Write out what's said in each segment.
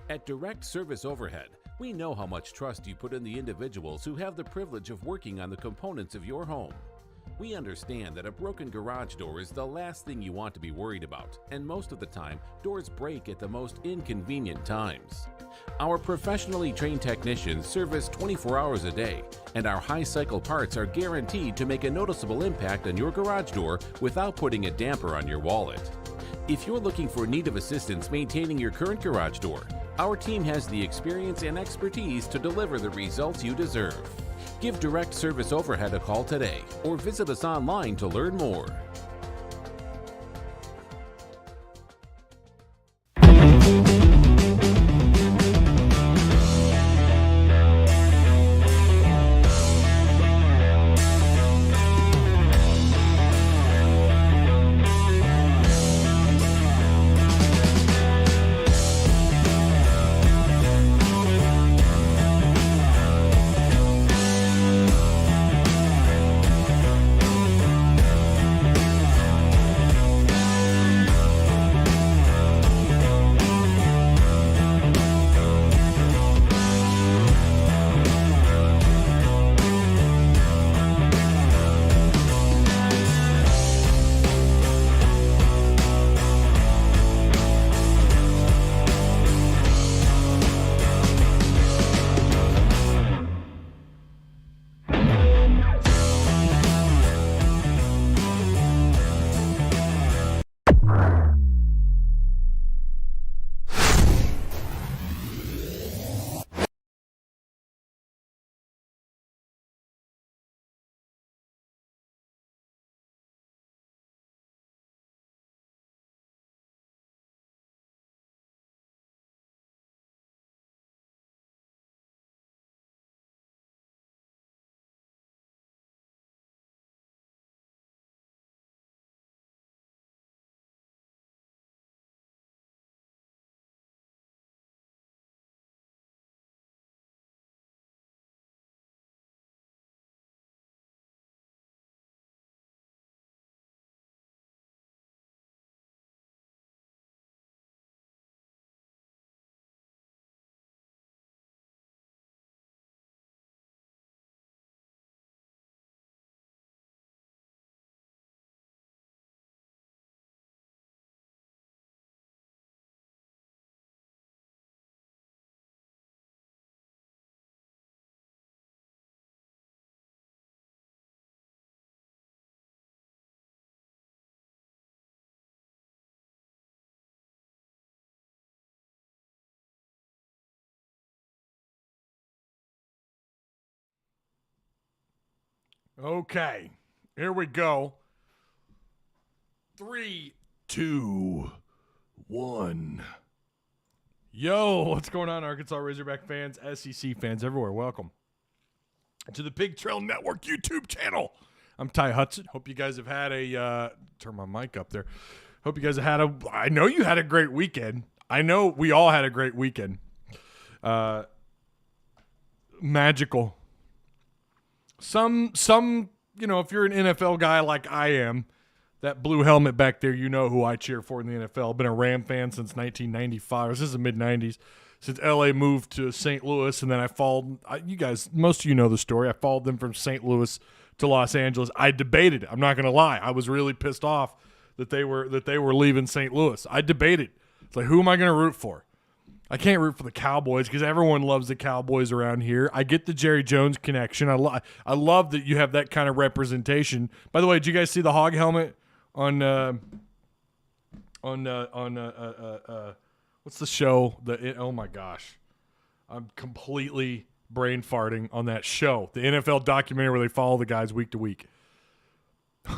At Direct Service Overhead, we know how much trust you put in the individuals who have the privilege of working on the components of your home. We understand that a broken garage door is the last thing you want to be worried about, and most of the time, doors break at the most inconvenient times. Our professionally trained technicians service 24 hours a day, and our high-cycle parts are guaranteed to make a noticeable impact on your garage door without putting a damper on your wallet. If you're looking for need of assistance maintaining your current garage door, our team has the experience and expertise to deliver the results you deserve. Give Direct Service Overhead a call today or visit us online to learn more. Okay, here we go. 3, 2, 1. Yo, what's going on, Arkansas Razorback fans, SEC fans everywhere? Welcome to the Pig Trail Network YouTube channel. I'm Ty Hudson. Hope you guys have had a turn my mic up there. Hope you guys have had I know you had a great weekend. I know we all had a great weekend. Magical. Some, if you're an NFL guy like I am, that blue helmet back there, you know who I cheer for in the NFL. I've been a Ram fan since 1995. This is the mid-90s, since LA moved to St. Louis, and then I followed. You guys, most of you know the story. I followed them from St. Louis to Los Angeles. I debated it. I'm not going to lie. I was really pissed off that they were leaving St. Louis. I debated. It's like, who am I going to root for? I can't root for the Cowboys because everyone loves the Cowboys around here. I get the Jerry Jones connection. I love that you have that kind of representation. By the way, did you guys see the hog helmet on what's the show? Oh my gosh, I'm completely brain farting on that show. The NFL documentary where they follow the guys week to week. My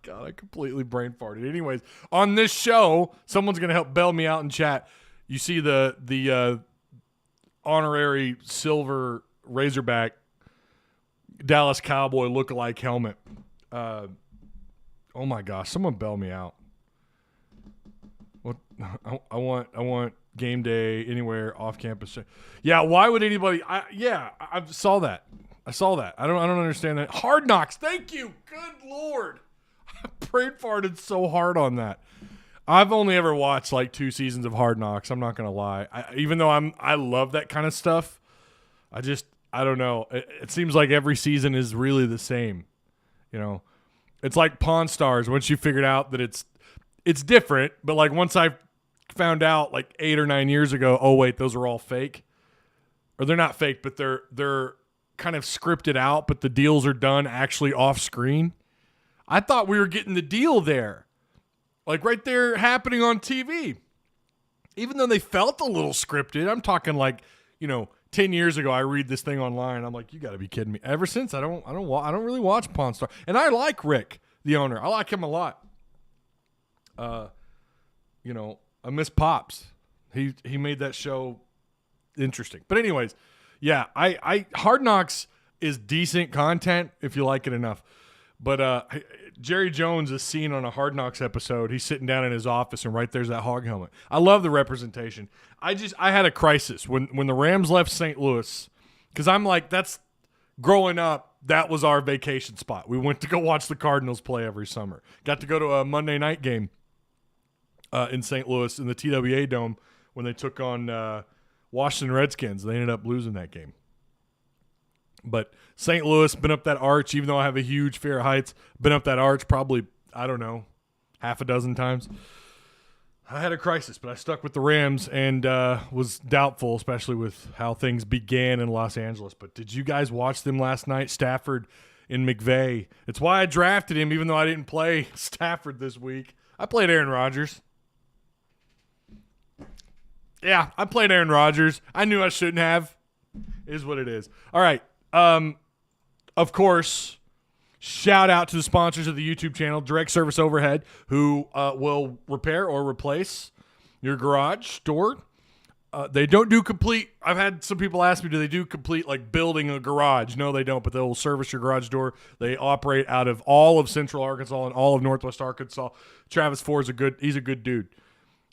God, I completely brain farted. Anyways, on this show, someone's gonna help bail me out in chat. You see the honorary silver Razorback Dallas Cowboy lookalike helmet. Oh my gosh, someone bail me out. What I want game day anywhere off campus. Yeah, why would anybody? I saw that. I don't understand that. Hard Knocks. Thank you. Good Lord. I brain farted so hard on that. I've only ever watched like 2 seasons of Hard Knocks. I'm not gonna lie. Even though I love that kind of stuff, I don't know. It seems like every season is really the same. You know, it's like Pawn Stars. Once you figured out that it's different, but like once I found out like 8 or 9 years ago, oh wait, those are all fake, or they're not fake, but they're kind of scripted out, but the deals are done actually off screen. I thought we were getting the deal there, like right there happening on TV, even though they felt a little scripted. I'm talking like, 10 years ago, I read this thing online. I'm like, you got to be kidding me. Ever since, I don't really watch Pawn Star, and I like Rick, the owner. I like him a lot. I miss Pops. He made that show interesting. But anyways, yeah, I Hard Knocks is decent content if you like it enough. But Jerry Jones is seen on a Hard Knocks episode. He's sitting down in his office, and right there's that hog helmet. I love the representation. I had a crisis when the Rams left St. Louis, because I'm like, that's growing up, that was our vacation spot. We went to go watch the Cardinals play every summer. Got to go to a Monday night game in St. Louis in the TWA Dome when they took on Washington Redskins. They ended up losing that game. But St. Louis, been up that arch, even though I have a huge fear of heights, been up that arch probably, I don't know, half a dozen times. I had a crisis, but I stuck with the Rams and was doubtful, especially with how things began in Los Angeles. But did you guys watch them last night? Stafford and McVay. It's why I drafted him, even though I didn't play Stafford this week. I played Aaron Rodgers. Yeah, I played Aaron Rodgers. I knew I shouldn't have. Is what it is. All right. Of course, shout out to the sponsors of the YouTube channel, Direct Service Overhead, who will repair or replace your garage door. They don't do complete. I've had some people ask me, do they do complete like building a garage? No, they don't, but they'll service your garage door. They operate out of all of Central Arkansas and all of Northwest Arkansas. Travis Ford he's a good dude.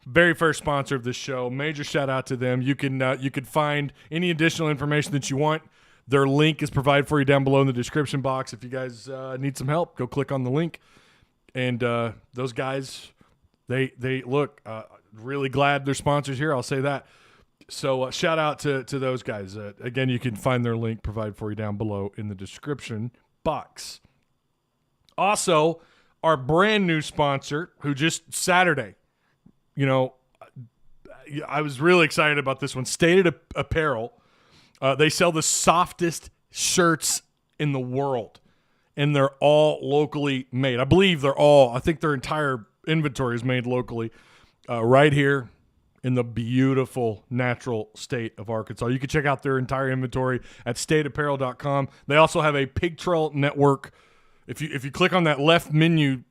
Very first sponsor of this show. Major shout out to them. You can find any additional information that you want. Their link is provided for you down below in the description box. If you guys need some help, go click on the link. And those guys, they look really glad they're sponsors here. I'll say that. So shout out to those guys. Again, you can find their link provided for you down below in the description box. Also, our brand new sponsor, who just Saturday, I was really excited about this one. Stated Apparel. They sell the softest shirts in the world, and they're all locally made. I think their entire inventory is made locally right here in the beautiful natural state of Arkansas. You can check out their entire inventory at stateapparel.com. They also have a Pig Trail Network. If you click on that left menu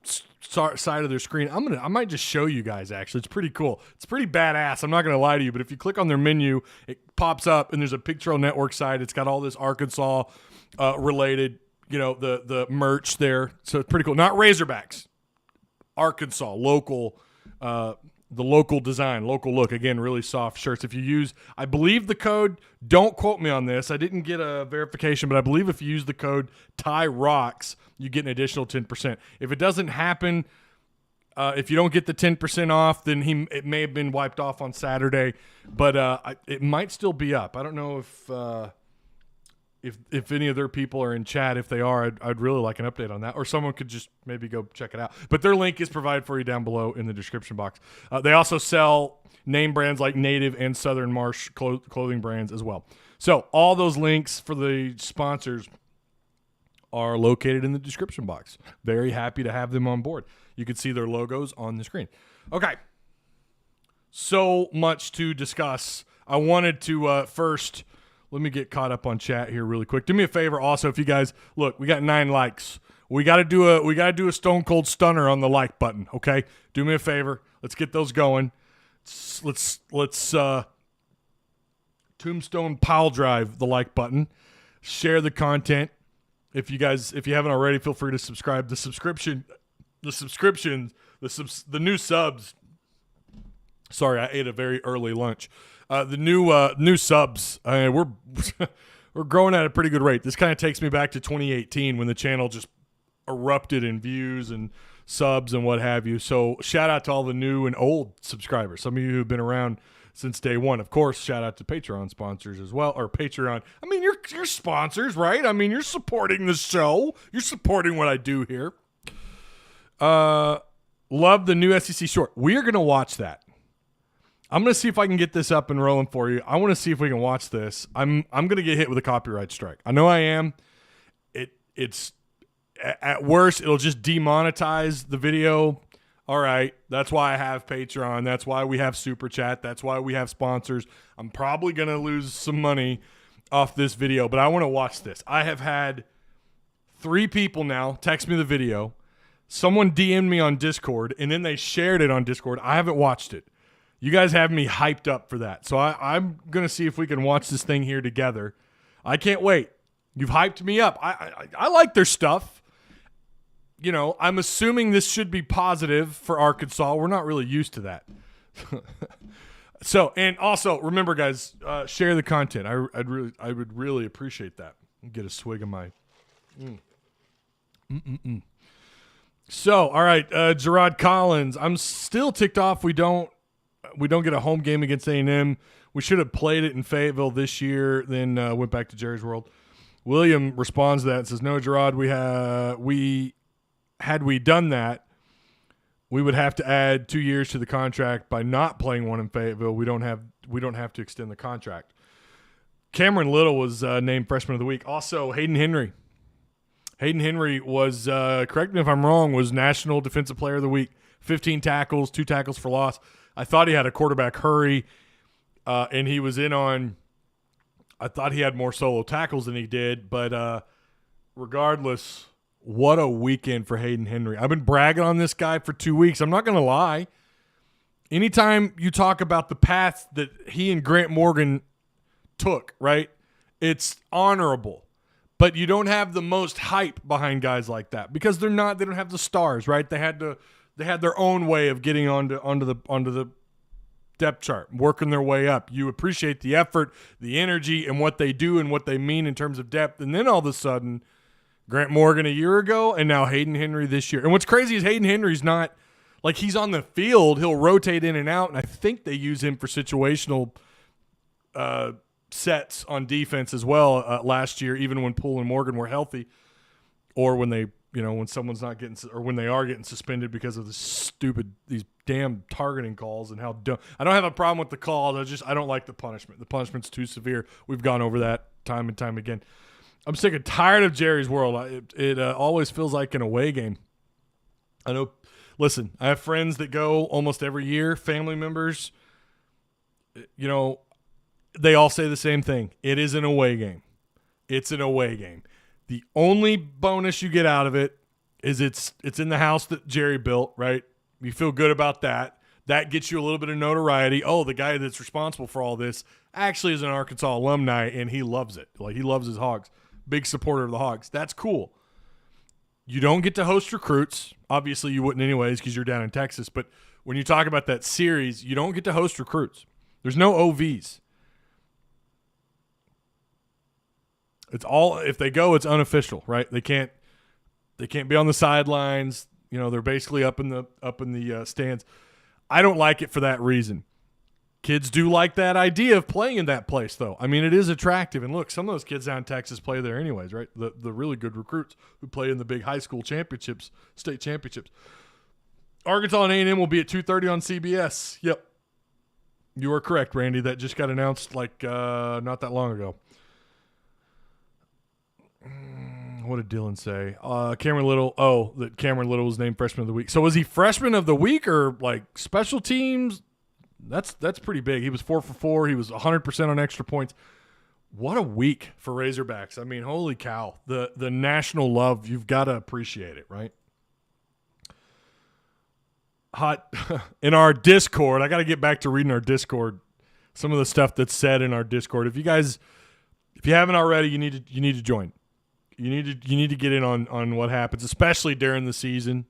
side of their screen, I might just show you guys. Actually, it's pretty cool. It's pretty badass. I'm not gonna lie to you, but if you click on their menu, it pops up and there's a Pig Trail Network side. It's got all this Arkansas related, the merch there. So it's pretty cool. Not Razorbacks, Arkansas local. The local design, local look. Again, really soft shirts. If you use, I believe the code, don't quote me on this, I didn't get a verification, but I believe if you use the code TYROCKS, you get an additional 10%. If it doesn't happen, if you don't get the 10% off, then it may have been wiped off on Saturday, but it might still be up. I don't know if any of their people are in chat. If they are, I'd really like an update on that, or someone could just maybe go check it out. But their link is provided for you down below in the description box. They also sell name brands like Native and Southern Marsh clothing brands as well. So all those links for the sponsors are located in the description box. Very happy to have them on board. You can see their logos on the screen. Okay. So much to discuss. I wanted to first... Let me get caught up on chat here really quick. Do me a favor also, if you guys look, we got 9 likes. We got to do a Stone Cold Stunner on the like button, okay? Do me a favor. Let's get those going. Let's Tombstone pile drive the like button. Share the content. If you haven't already, feel free to subscribe. The new subs. Sorry, I ate a very early lunch. The new subs, we're growing at a pretty good rate. This kind of takes me back to 2018 when the channel just erupted in views and subs and what have you. So shout out to all the new and old subscribers. Some of you who've been around since day one. Of course, shout out to Patreon sponsors as well, or Patreon. I mean, you're sponsors, right? I mean, you're supporting the show. You're supporting what I do here. Love the new SEC short. We are going to watch that. I'm going to see if I can get this up and rolling for you. I want to see if we can watch this. I'm going to get hit with a copyright strike. I know I am. It's at worst, it'll just demonetize the video. All right, that's why I have Patreon. That's why we have Super Chat. That's why we have sponsors. I'm probably going to lose some money off this video, but I want to watch this. I have had 3 people now text me the video. Someone DM'd me on Discord, and then they shared it on Discord. I haven't watched it. You guys have me hyped up for that. So I'm going to see if we can watch this thing here together. I can't wait. You've hyped me up. I like their stuff. You know, I'm assuming this should be positive for Arkansas. We're not really used to that. So, and also, remember, guys, share the content. I would really appreciate that. Get a swig of my... So, all right, Gerard Collins. I'm still ticked off we don't get a home game against A&M. We should have played it in Fayetteville this year, then went back to Jerry's World. William responds to that and says, "No, Gerard, had we done that, we would have to add 2 years to the contract by not playing one in Fayetteville. We don't have to extend the contract." Cameron Little was named Freshman of the Week. Also, Hayden Henry. Hayden Henry was, correct me if I'm wrong, was National Defensive Player of the Week. 15 tackles, 2 tackles for loss. I thought he had a quarterback hurry, and he was in on – I thought he had more solo tackles than he did. But regardless, what a weekend for Hayden Henry. I've been bragging on this guy for 2 weeks. I'm not going to lie. Anytime you talk about the path that he and Grant Morgan took, right, it's honorable. But you don't have the most hype behind guys like that because they don't have the stars, right? They had their own way of getting onto the depth chart, working their way up. You appreciate the effort, the energy, and what they do and what they mean in terms of depth. And then all of a sudden, Grant Morgan a year ago, and now Hayden Henry this year. And what's crazy is Hayden Henry's not like he's on the field. He'll rotate in and out, and I think they use him for situational sets on defense as well last year, even when Poole and Morgan were healthy, or when they, when someone's not getting, or when they are getting suspended because of these damn targeting calls and how dumb. I don't have a problem with the calls. I don't like the punishment. The punishment's too severe. We've gone over that time and time again. I'm sick and tired of Jerry's World. It always feels like an away game. I know. Listen, I have friends that go almost every year, family members. They all say the same thing. It is an away game. It's an away game. The only bonus you get out of it is it's in the house that Jerry built, right? You feel good about that. That gets you a little bit of notoriety. Oh, the guy that's responsible for all this actually is an Arkansas alumni, and he loves it. Like, he loves his Hogs. Big supporter of the Hogs. That's cool. You don't get to host recruits. Obviously, you wouldn't anyways because you're down in Texas. But when you talk about that series, you don't get to host recruits. There's no OVs. It's all, if they go, it's unofficial, right? They can't be on the sidelines. They're basically up in the stands. I don't like it for that reason. Kids do like that idea of playing in that place, though. I mean, it is attractive. And look, some of those kids down in Texas play there anyways, right? The really good recruits who play in the big high school championships, state championships. Arkansas and A&M will be at 2:30 on CBS. Yep. You are correct, Randy. That just got announced not that long ago. What did Dylan say? Cameron Little. Oh, that Cameron Little was named Freshman of the Week. So was he Freshman of the Week or like special teams? That's pretty big. He was 4 for 4. He was 100% on extra points. What a week for Razorbacks. I mean, holy cow. The national love, you've got to appreciate it, right? Hot in our Discord. I got to get back to reading our Discord. Some of the stuff that's said in our Discord. If you haven't already, you need to join. You need to get in on what happens, especially during the season.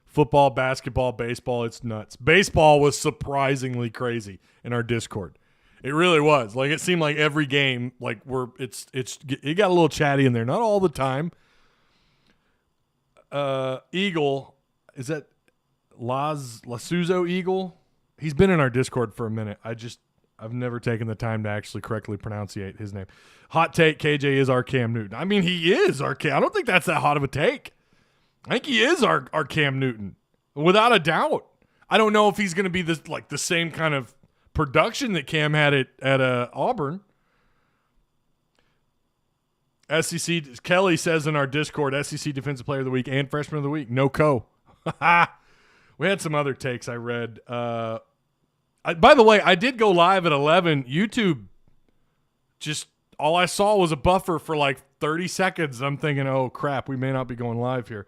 Football, basketball, baseball, it's nuts. Baseball was surprisingly crazy in our Discord. It really was. Like, it seemed like every game, like, it got a little chatty in there. Not all the time. Eagle, is that Lasuzo Eagle? He's been in our Discord for a minute. I've never taken the time to actually correctly pronunciate his name. Hot take, KJ is our Cam Newton. I mean, he is our Cam. I don't think that's that hot of a take. I think he is our Cam Newton, without a doubt. I don't know if he's going to be the same kind of production that Cam had at Auburn. SEC Kelly says in our Discord, SEC Defensive Player of the Week and Freshman of the Week. No co. We had some other takes I read. By the way, I did go live at 11. YouTube, just all I saw was a buffer for like 30 seconds. I'm thinking, oh, crap, we may not be going live here.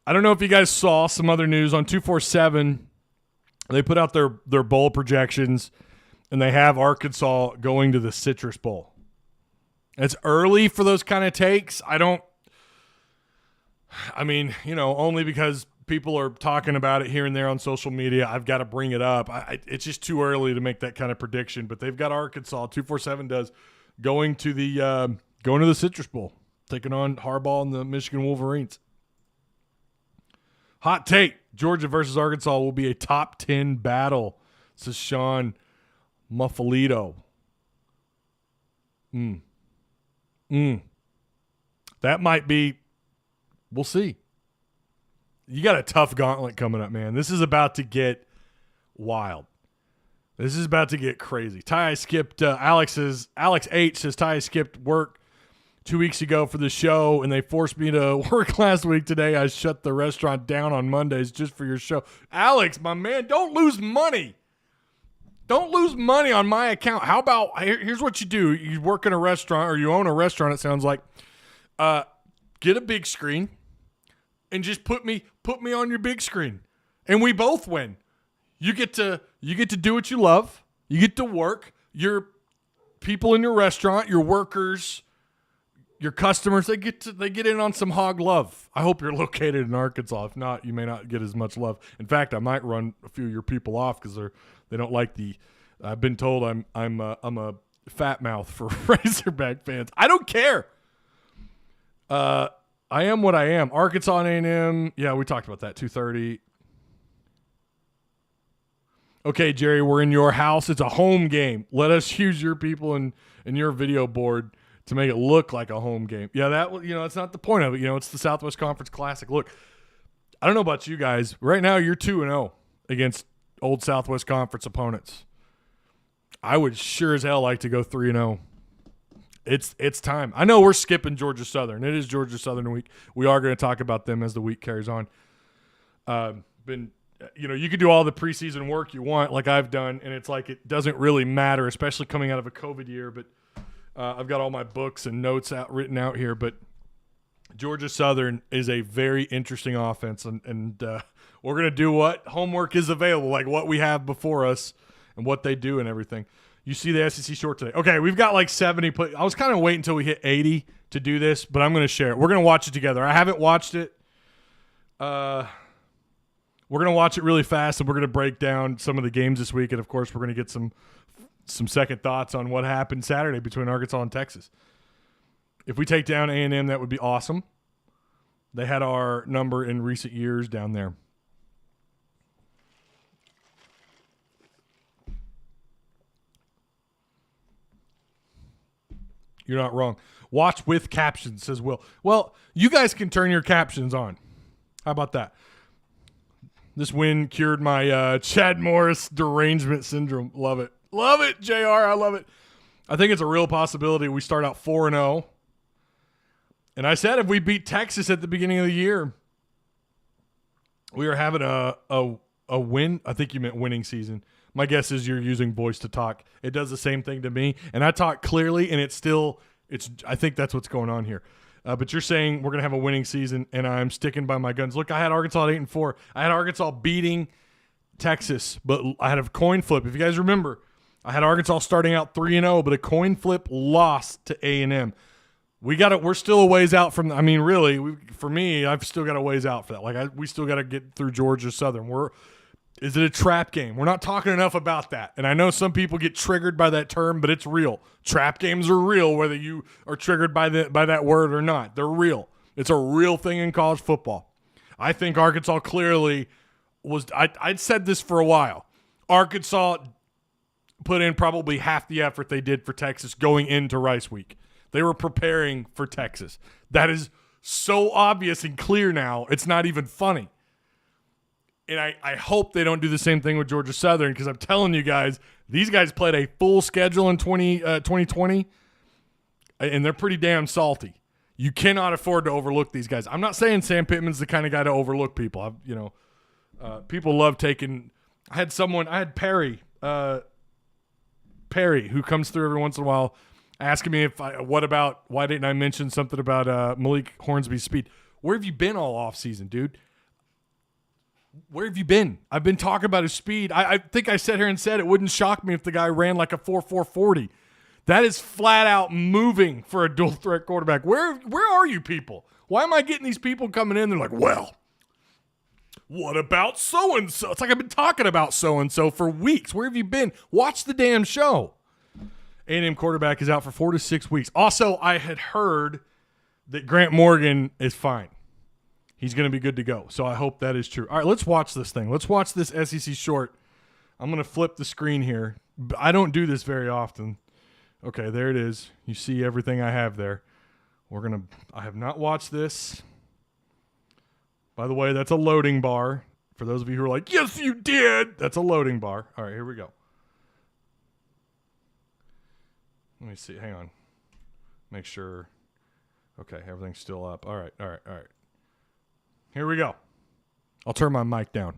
I don't know if you guys saw some other news on 247. They put out their bowl projections, and they have Arkansas going to the Citrus Bowl. It's early for those kind of takes. Only because people are talking about it here and there on social media, I've got to bring it up. It's just too early to make that kind of prediction, but they've got Arkansas, 247 does, going to the Citrus Bowl, taking on Harbaugh and the Michigan Wolverines. Hot take, Georgia versus Arkansas will be a top 10 battle, says Sean Muffalito. That might be, we'll see. You got a tough gauntlet coming up, man. This is about to get wild. This is about to get crazy. Ty skipped, Alex H says Ty skipped work 2 weeks ago for the show, and they forced me to work last week. Today I shut the restaurant down on Mondays just for your show. Alex, my man, don't lose money. Don't lose money on my account. How about, here's what you do. You work in a restaurant, or you own a restaurant, it sounds like. Get a big screen and just put me on your big screen. And we both win. You get to do what you love. You get to work. Your people in your restaurant, your workers, your customers, they get in on some hog love. I hope you're located in Arkansas. If not, you may not get as much love. In fact, I might run a few of your people off because they don't like the. I've been told I'm a fat mouth for Razorback fans. I don't care. I am what I am. Arkansas and A&M. Yeah, we talked about that. 2:30. Okay, Jerry, we're in your house. It's a home game. Let us use your people and your video board to make it look like a home game. Yeah, that's not the point of it. It's the Southwest Conference Classic. Look, I don't know about you guys. Right now, you're 2-0 against old Southwest Conference opponents. I would sure as hell like to go 3-0. It's time. I know we're skipping Georgia Southern. It is Georgia Southern week. We are going to talk about them as the week carries on. You could do all the preseason work you want, like I've done, and it's like it doesn't really matter, especially coming out of a COVID year. But I've got all my books and notes written out here. But Georgia Southern is a very interesting offense, and we're going to do what homework is available, like what we have before us and what they do and everything. You see the SEC short today. Okay, we've got like 70. I was kind of waiting until we hit 80 to do this, but I'm going to share it. We're going to watch it together. I haven't watched it. We're going to watch it really fast, and we're going to break down some of the games this week. And, of course, we're going to get some second thoughts on what happened Saturday between Arkansas and Texas. If we take down A&M, that would be awesome. They had our number in recent years down there. You're not wrong. Watch with captions, says Will. Well, you guys can turn your captions on. How about that? This win cured my Chad Morris derangement syndrome. Love it. Love it, JR. I love it. I think it's a real possibility we start out 4-0. And I said if we beat Texas at the beginning of the year, we are having a win. I think you meant winning season. My guess is you're using voice to talk. It does the same thing to me. And I talk clearly, and I think that's what's going on here. But you're saying we're going to have a winning season, and I'm sticking by my guns. Look, I had Arkansas at 8-4. I had Arkansas beating Texas, but I had a coin flip. If you guys remember, I had Arkansas starting out 3-0, but a coin flip lost to A&M. We're still a ways out from. I mean, really, for me, I've still got a ways out for that. We still got to get through Georgia Southern. Is it a trap game? We're not talking enough about that. And I know some people get triggered by that term, but it's real. Trap games are real, whether you are triggered by that word or not. They're real. It's a real thing in college football. I think Arkansas clearly was – I'd said this for a while. Arkansas put in probably half the effort they did for Texas going into Rice Week. They were preparing for Texas. That is so obvious and clear now, it's not even funny. And I hope they don't do the same thing with Georgia Southern, because I'm telling you guys, these guys played a full schedule in 2020, and they're pretty damn salty. You cannot afford to overlook these guys. I'm not saying Sam Pittman's the kind of guy to overlook people. People love taking – I had Perry, who comes through every once in a while, asking me why didn't I mention something about Malik Hornsby's speed. Where have you been all offseason, dude? Where have you been? I've been talking about his speed. I think I sat here and said it wouldn't shock me if the guy ran like a 4.40. That is flat out moving for a dual threat quarterback. Where are you people? Why am I getting these people coming in? They're like, well, what about so-and-so? It's like I've been talking about so-and-so for weeks. Where have you been? Watch the damn show. A&M quarterback is out for 4 to 6 weeks. Also, I had heard that Grant Morgan is fine. He's going to be good to go. So I hope that is true. All right, let's watch this thing. Let's watch this SEC short. I'm going to flip the screen here. I don't do this very often. Okay, there it is. You see everything I have there. I have not watched this. By the way, that's a loading bar. For those of you who are like, yes, you did. That's a loading bar. All right, here we go. Let me see. Hang on. Make sure. Okay, everything's still up. All right. Here we go. I'll turn my mic down.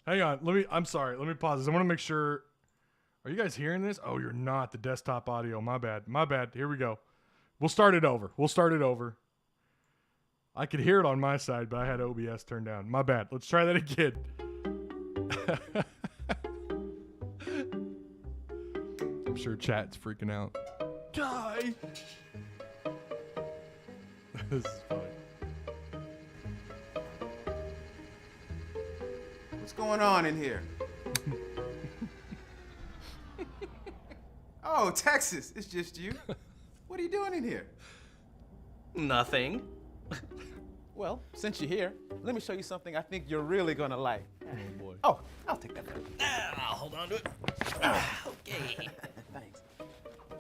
Hang on. I'm sorry. Let me pause this. I want to make sure. Are you guys hearing this? Oh, you're not. The desktop audio. My bad. Here we go. We'll start it over. I could hear it on my side, but I had OBS turned down. My bad. Let's try that again. I'm sure chat's freaking out. Die! This is funny. What's going on in here? Oh, Texas, it's just you. What are you doing in here? Nothing. Well, since you're here, let me show you something I think you're really gonna like. Oh, boy. Oh, I'll take that. I'll hold on to it. Okay. Thanks.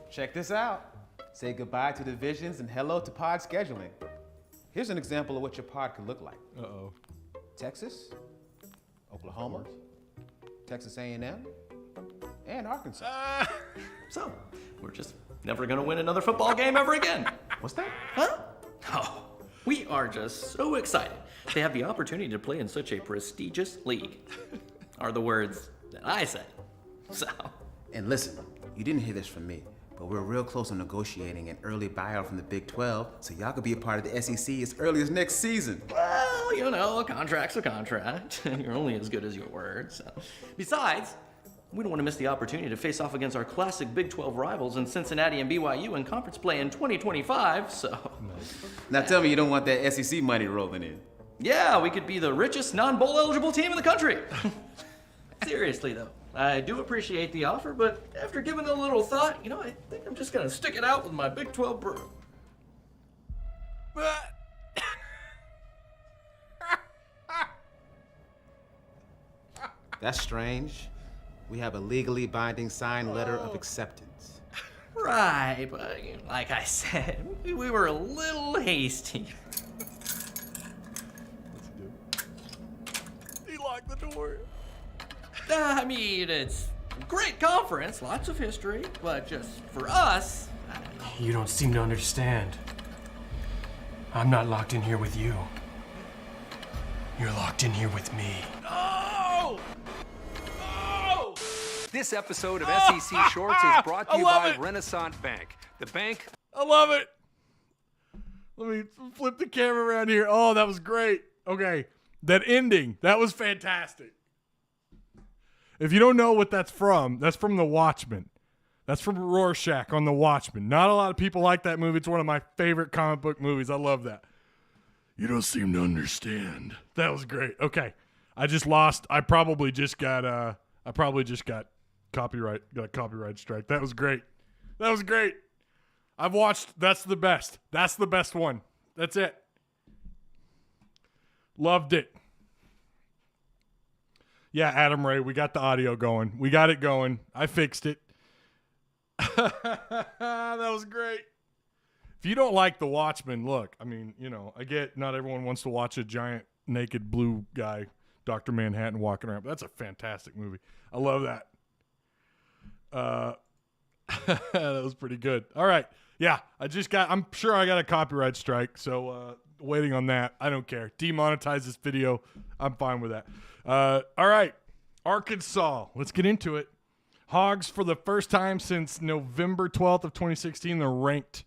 Check this out. Say goodbye to divisions and hello to pod scheduling. Here's an example of what your pod could look like. Uh-oh. Texas, Oklahoma, Texas A&M, and Arkansas. So, we're just never gonna win another football game ever again. What's that? Huh? Oh, we are just so excited to have the opportunity to play in such a prestigious league. Are the words that I say. So. And listen, you didn't hear this from me, but we're real close on negotiating an early buyout from the Big 12, so y'all could be a part of the SEC as early as next season. Well, a contract's a contract. You're only as good as your word. So. Besides, we don't want to miss the opportunity to face off against our classic Big 12 rivals in Cincinnati and BYU in conference play in 2025, so. Now tell me you don't want that SEC money rolling in. Yeah, we could be the richest non-bowl eligible team in the country. Seriously, though, I do appreciate the offer, but after giving it a little thought, I think I'm just going to stick it out with my Big 12 brew. That's strange. We have a legally binding signed letter of acceptance. Right, but like I said, we were a little hasty. Let's do it. He locked the door. I mean, it's a great conference, lots of history, but just for us... You don't seem to understand. I'm not locked in here with you. You're locked in here with me. No! No! This episode of SEC Shorts is brought to you by Renaissance Bank. The bank. I love it. Let me flip the camera around here. Oh, that was great. Okay. That ending, that was fantastic. If you don't know what that's from The Watchmen. That's from Rorschach on The Watchmen. Not a lot of people like that movie. It's one of my favorite comic book movies. I love that. You don't seem to understand. That was great. Okay. I probably just got copyright strike. That was great. I've watched That's the Best. That's the best one. That's it. Loved it. Yeah, Adam Ray, we got the audio going. We got it going. I fixed it. That was great. If you don't like The Watchmen, look, I mean, I get not everyone wants to watch a giant naked blue guy, Dr. Manhattan, walking around, but that's a fantastic movie. I love that. That was pretty good. All right. Yeah, I'm sure I got a copyright strike, so waiting on that. I don't care. Demonetize this video. I'm fine with that. All right. Arkansas. Let's get into it. Hogs, for the first time since November 12th of 2016, they're ranked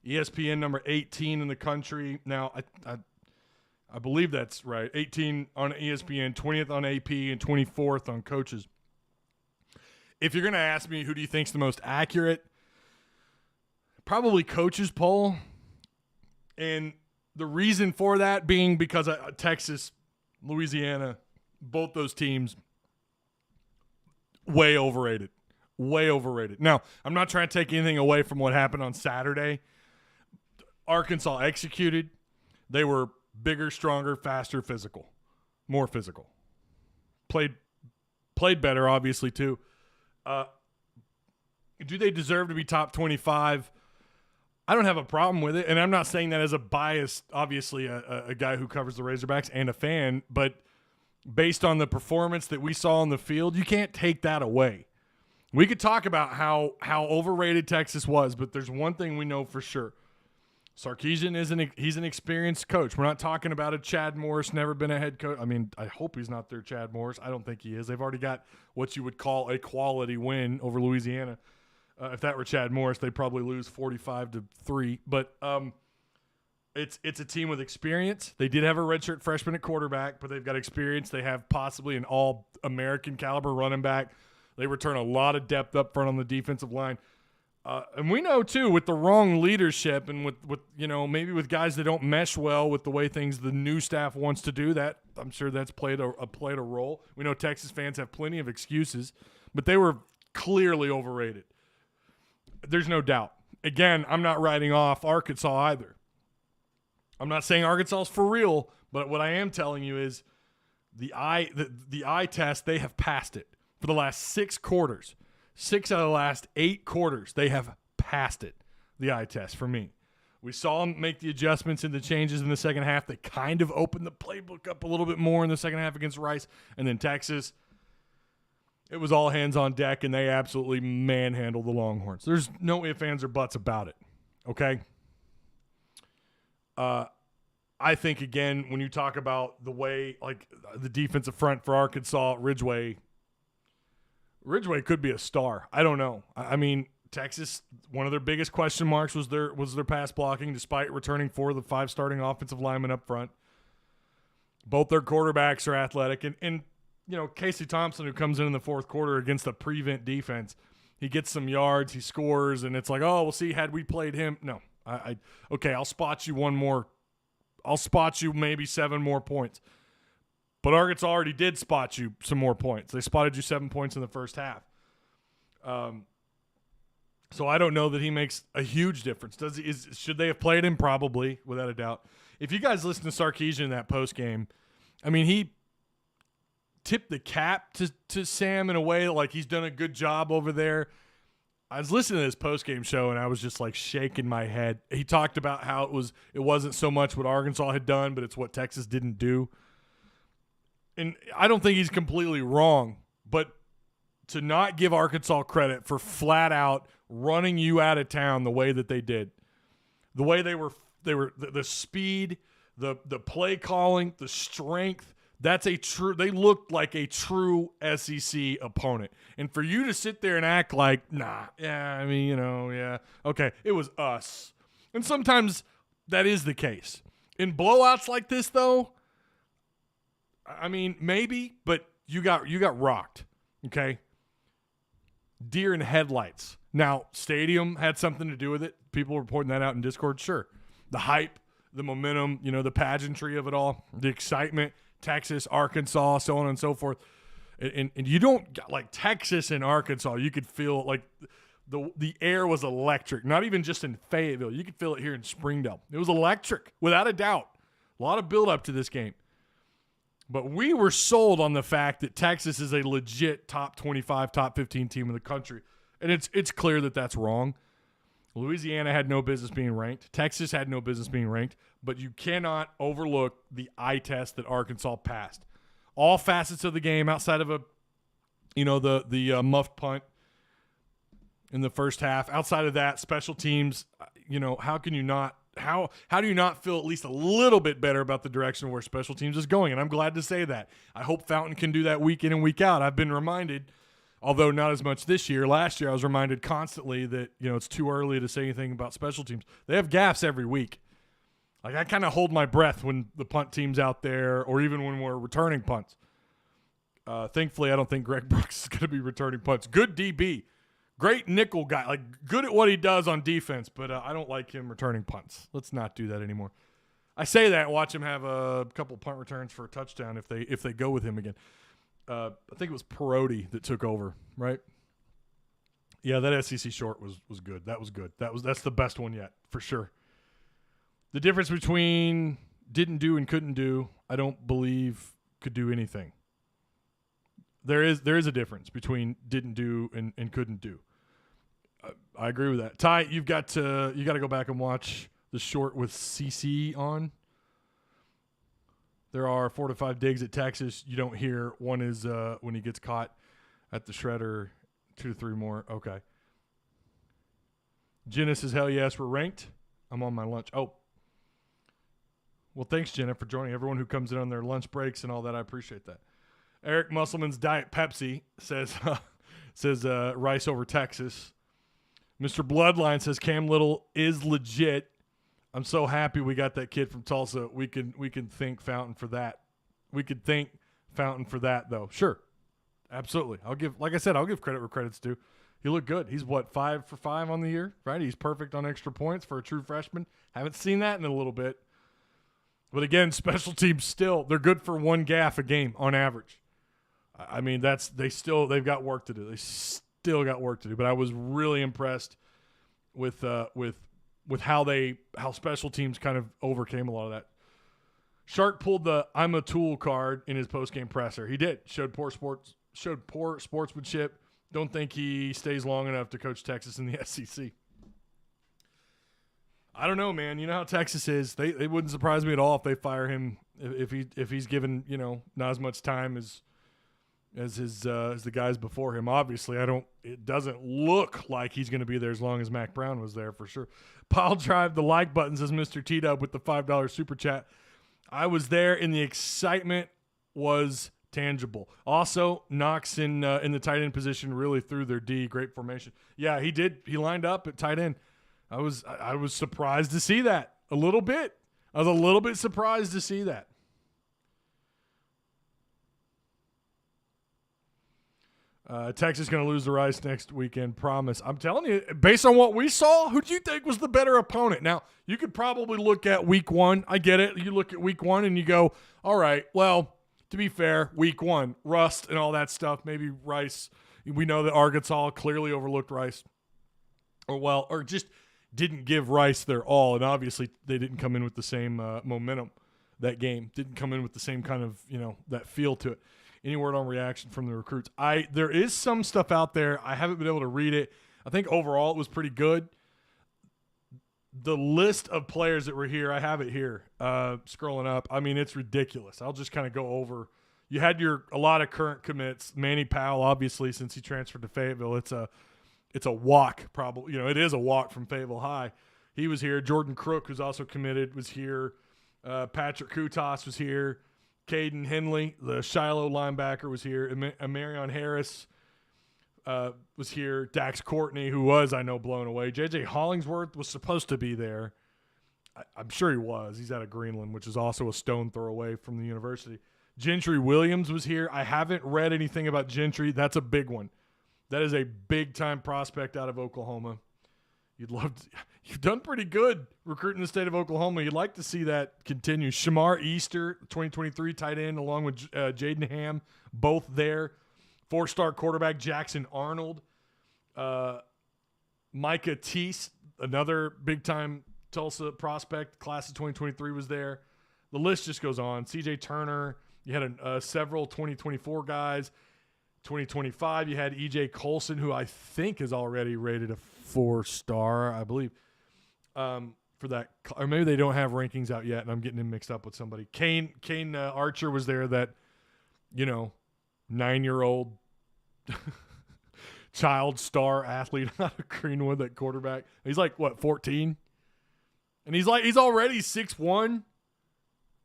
ESPN number 18 in the country. Now, I believe that's right. 18 on ESPN, 20th on AP, and 24th on coaches. If you're going to ask me who do you think's the most accurate, probably coaches poll. And the reason for that being because Texas, Louisiana, both those teams, way overrated. Way overrated. Now, I'm not trying to take anything away from what happened on Saturday. Arkansas executed. They were bigger, stronger, faster, physical. More physical. Played better, obviously, too. Do they deserve to be top 25? I don't have a problem with it, and I'm not saying that as a bias, obviously a guy who covers the Razorbacks and a fan, but based on the performance that we saw on the field, you can't take that away. We could talk about how overrated Texas was, but there's one thing we know for sure. Sarkisian he's an experienced coach. We're not talking about a Chad Morris, never been a head coach. I mean, I hope he's not their Chad Morris. I don't think he is. They've already got what you would call a quality win over Louisiana. If that were Chad Morris, they'd probably lose 45-3. But it's a team with experience. They did have a redshirt freshman at quarterback, but they've got experience. They have possibly an all-American caliber running back. They return a lot of depth up front on the defensive line. And we know, too, with the wrong leadership and with maybe with guys that don't mesh well with the way the new staff wants to do, that I'm sure that's played a role. We know Texas fans have plenty of excuses, but they were clearly overrated. There's no doubt. Again, I'm not writing off Arkansas either. I'm not saying Arkansas is for real, but what I am telling you is the eye test, they have passed it. For the last 6 quarters, 6 out of the last 8 quarters, they have passed it, the eye test for me. We saw them make the adjustments and the changes in the second half. They kind of opened the playbook up a little bit more in the second half against Rice. And then Texas, it was all hands on deck, and they absolutely manhandled the Longhorns. There's no ifs, ands, or buts about it, okay? I think, again, when you talk about the way, like, the defensive front for Arkansas, Ridgeway could be a star. I don't know. I mean, Texas, one of their biggest question marks was their pass blocking, despite returning 4 of the 5 starting offensive linemen up front. Both their quarterbacks are athletic. And Casey Thompson, who comes in the fourth quarter against a prevent defense, he gets some yards, he scores, and it's like, oh, we'll see, had we played him. No. Okay, I'll spot you one more. I'll spot you maybe 7 more points. But Arkansas already did spot you some more points. They spotted you 7 points in the first half. So I don't know that he makes a huge difference. Should they have played him? Probably, without a doubt. If you guys listen to Sarkisian in that postgame, I mean, he tipped the cap to Sam in a way like he's done a good job over there. I was listening to this postgame show, and I was just, like, shaking my head. He talked about how it wasn't so much what Arkansas had done, but it's what Texas didn't do. And I don't think he's completely wrong, but to not give Arkansas credit for flat out running you out of town the way that they did, the way they were the speed, the play calling, the strength, They looked like a true SEC opponent. And for you to sit there and act like, nah, yeah, I mean, yeah, okay, it was us. And sometimes that is the case. In blowouts like this, though, I mean, maybe, but you got rocked, okay? Deer in headlights. Now, stadium had something to do with it. People were pointing that out in Discord, sure. The hype, the momentum, the pageantry of it all, the excitement, Texas, Arkansas, so on and so forth. And you don't, like Texas and Arkansas, you could feel like the air was electric, not even just in Fayetteville. You could feel it here in Springdale. It was electric, without a doubt. A lot of build up to this game. But we were sold on the fact that Texas is a legit top 25, top 15 team in the country. And it's clear that that's wrong. Louisiana had no business being ranked. Texas had no business being ranked. But you cannot overlook the eye test that Arkansas passed. All facets of the game outside of the muffed punt in the first half. Outside of that, special teams, how can you not – How do you not feel at least a little bit better about the direction where special teams is going? And I'm glad to say that. I hope Fountain can do that week in and week out. I've been reminded, although not as much this year, last year I was reminded constantly that, it's too early to say anything about special teams. They have gaffes every week. Like, I kind of hold my breath when the punt team's out there or even when we're returning punts. Thankfully, I don't think Greg Brooks is going to be returning punts. Good DB. Great nickel guy, like good at what he does on defense, but I don't like him returning punts. Let's not do that anymore. I say that, watch him have a couple punt returns for a touchdown if they go with him again. I think it was Perotti that took over, right? Yeah, that SEC short was good. That was good. That's the best one yet, for sure. The difference between didn't do and couldn't do, I don't believe could do anything. There is a difference between didn't do and couldn't do. I agree with that. Ty, you got to go back and watch the short with CC on. There are 4 to 5 digs at Texas. You don't hear. One is when he gets caught at the shredder. 2 to 3 more. Okay. Jenna says, hell yes, we're ranked. I'm on my lunch. Oh. Well, thanks, Jenna, for joining. Everyone who comes in on their lunch breaks and all that, I appreciate that. Eric Musselman's Diet Pepsi says Rice over Texas. Mr. Bloodline says Cam Little is legit. I'm so happy we got that kid from Tulsa. We can thank Fountain for that. We could thank Fountain for that, though. Sure. Absolutely. I'll give credit where credit's due. He looked good. He's 5 for 5 on the year, right? He's perfect on extra points for a true freshman. Haven't seen that in a little bit. But again, special teams they're good for 1 gaff a game on average. I mean, they've got work to do. They still got work to do. But I was really impressed with how special teams kind of overcame a lot of that. Shark pulled the "I'm a tool" card in his postgame presser. He did. Showed poor sportsmanship. Don't think he stays long enough to coach Texas in the SEC. I don't know, man. You know how Texas is. They wouldn't surprise me at all if they fire him if he's given not as much time as the guys before him. Obviously, it doesn't look like he's going to be there as long as Mac Brown was there for sure. Pile drive the like button, says Mr. T-Dub with the $5 super chat. I was there and the excitement was tangible. Also, Knox in the tight end position really threw their D. Great formation. Yeah, he did. He lined up at tight end. I was surprised to see that a little bit. I was a little bit surprised to see that. Texas going to lose to Rice next weekend, promise. I'm telling you, based on what we saw, who do you think was the better opponent? Now, you could probably look at week 1. I get it. You look at week 1 and you go, all right, well, to be fair, week 1, rust and all that stuff, maybe Rice. We know that Arkansas clearly overlooked Rice. Or just didn't give Rice their all, and obviously they didn't come in with the same momentum that game. Didn't come in with the same kind of, that feel to it. Any word on reaction from the recruits? There is some stuff out there. I haven't been able to read it. I think overall it was pretty good. The list of players that were here, I have it here, scrolling up. I mean, it's ridiculous. I'll just kind of go over. You had a lot of current commits. Manny Powell, obviously, since he transferred to Fayetteville, it's a walk, probably. It is a walk from Fayetteville High. He was here. Jordan Crook, who's also committed, was here. Patrick Kutas was here. Caden Henley, the Shiloh linebacker, was here. Amarion Harris was here. Dax Courtney, who was, I know, blown away. J.J. Hollingsworth was supposed to be there. I'm sure he was. He's out of Greenland, which is also a stone throw away from the university. Gentry Williams was here. I haven't read anything about Gentry. That's a big one. That is a big-time prospect out of Oklahoma. You've done pretty good recruiting the state of Oklahoma. You'd like to see that continue. Shamar Easter, 2023 tight end, along with Jaden Ham, both there. 4-star quarterback Jackson Arnold. Micah Teese, another big-time Tulsa prospect, class of 2023 was there. The list just goes on. CJ Turner, you had several 2024 guys. 2025, you had EJ Colson, who I think is already rated a 4-star, I believe, for that. Or maybe they don't have rankings out yet, and I'm getting him mixed up with somebody. Kane Archer was there, that, 9-year-old child star athlete out of Greenwood, that quarterback. He's like, 14? And he's already 6'1",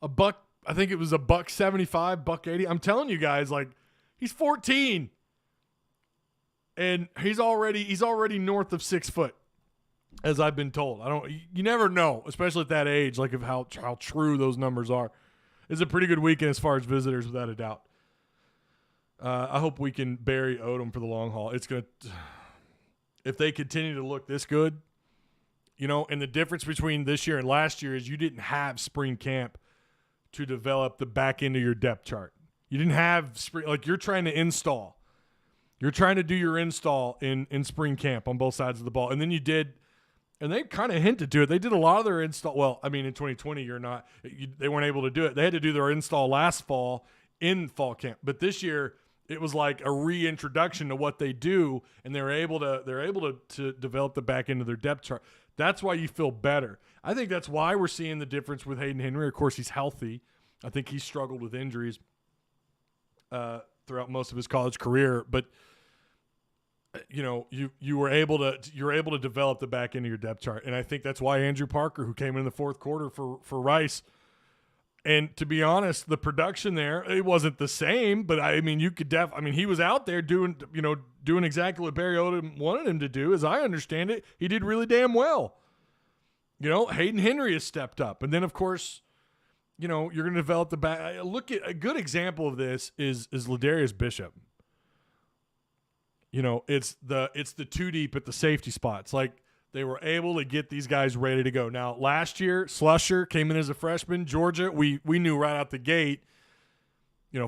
I think it was $175, $180. I'm telling you guys, he's 14. And he's already north of 6 foot, as I've been told. You never know, especially at that age, of how true those numbers are. It's a pretty good weekend as far as visitors, without a doubt. I hope we can bury Odom for the long haul. It's going to, if they continue to look this good, and the difference between this year and last year is you didn't have spring camp to develop the back end of your depth chart. You didn't have spring, you're trying to install. You're trying to do your install in spring camp on both sides of the ball. And then you did, and they kind of hinted to it. They did a lot of their install. Well, in 2020, they weren't able to do it. They had to do their install last fall in fall camp. But this year, it was like a reintroduction to what they do, and they're able to develop the back end of their depth chart. That's why you feel better. I think that's why we're seeing the difference with Hayden Henry. Of course, he's healthy. I think he's struggled with injuries throughout most of his college career, but you were able to develop the back end of your depth chart, and I think that's why Andrew Parker, who came in the fourth quarter for Rice, and to be honest, the production there, it wasn't the same, but you could he was out there doing exactly what Barry Odom wanted him to do. As I understand it, he did really damn well. Hayden Henry has stepped up, and then of course, you're going to develop the back. Look at a good example of this is Ladarius Bishop. It's the two deep at the safety spots. They were able to get these guys ready to go. Now, last year, Slusher came in as a freshman. Georgia, we knew right out the gate.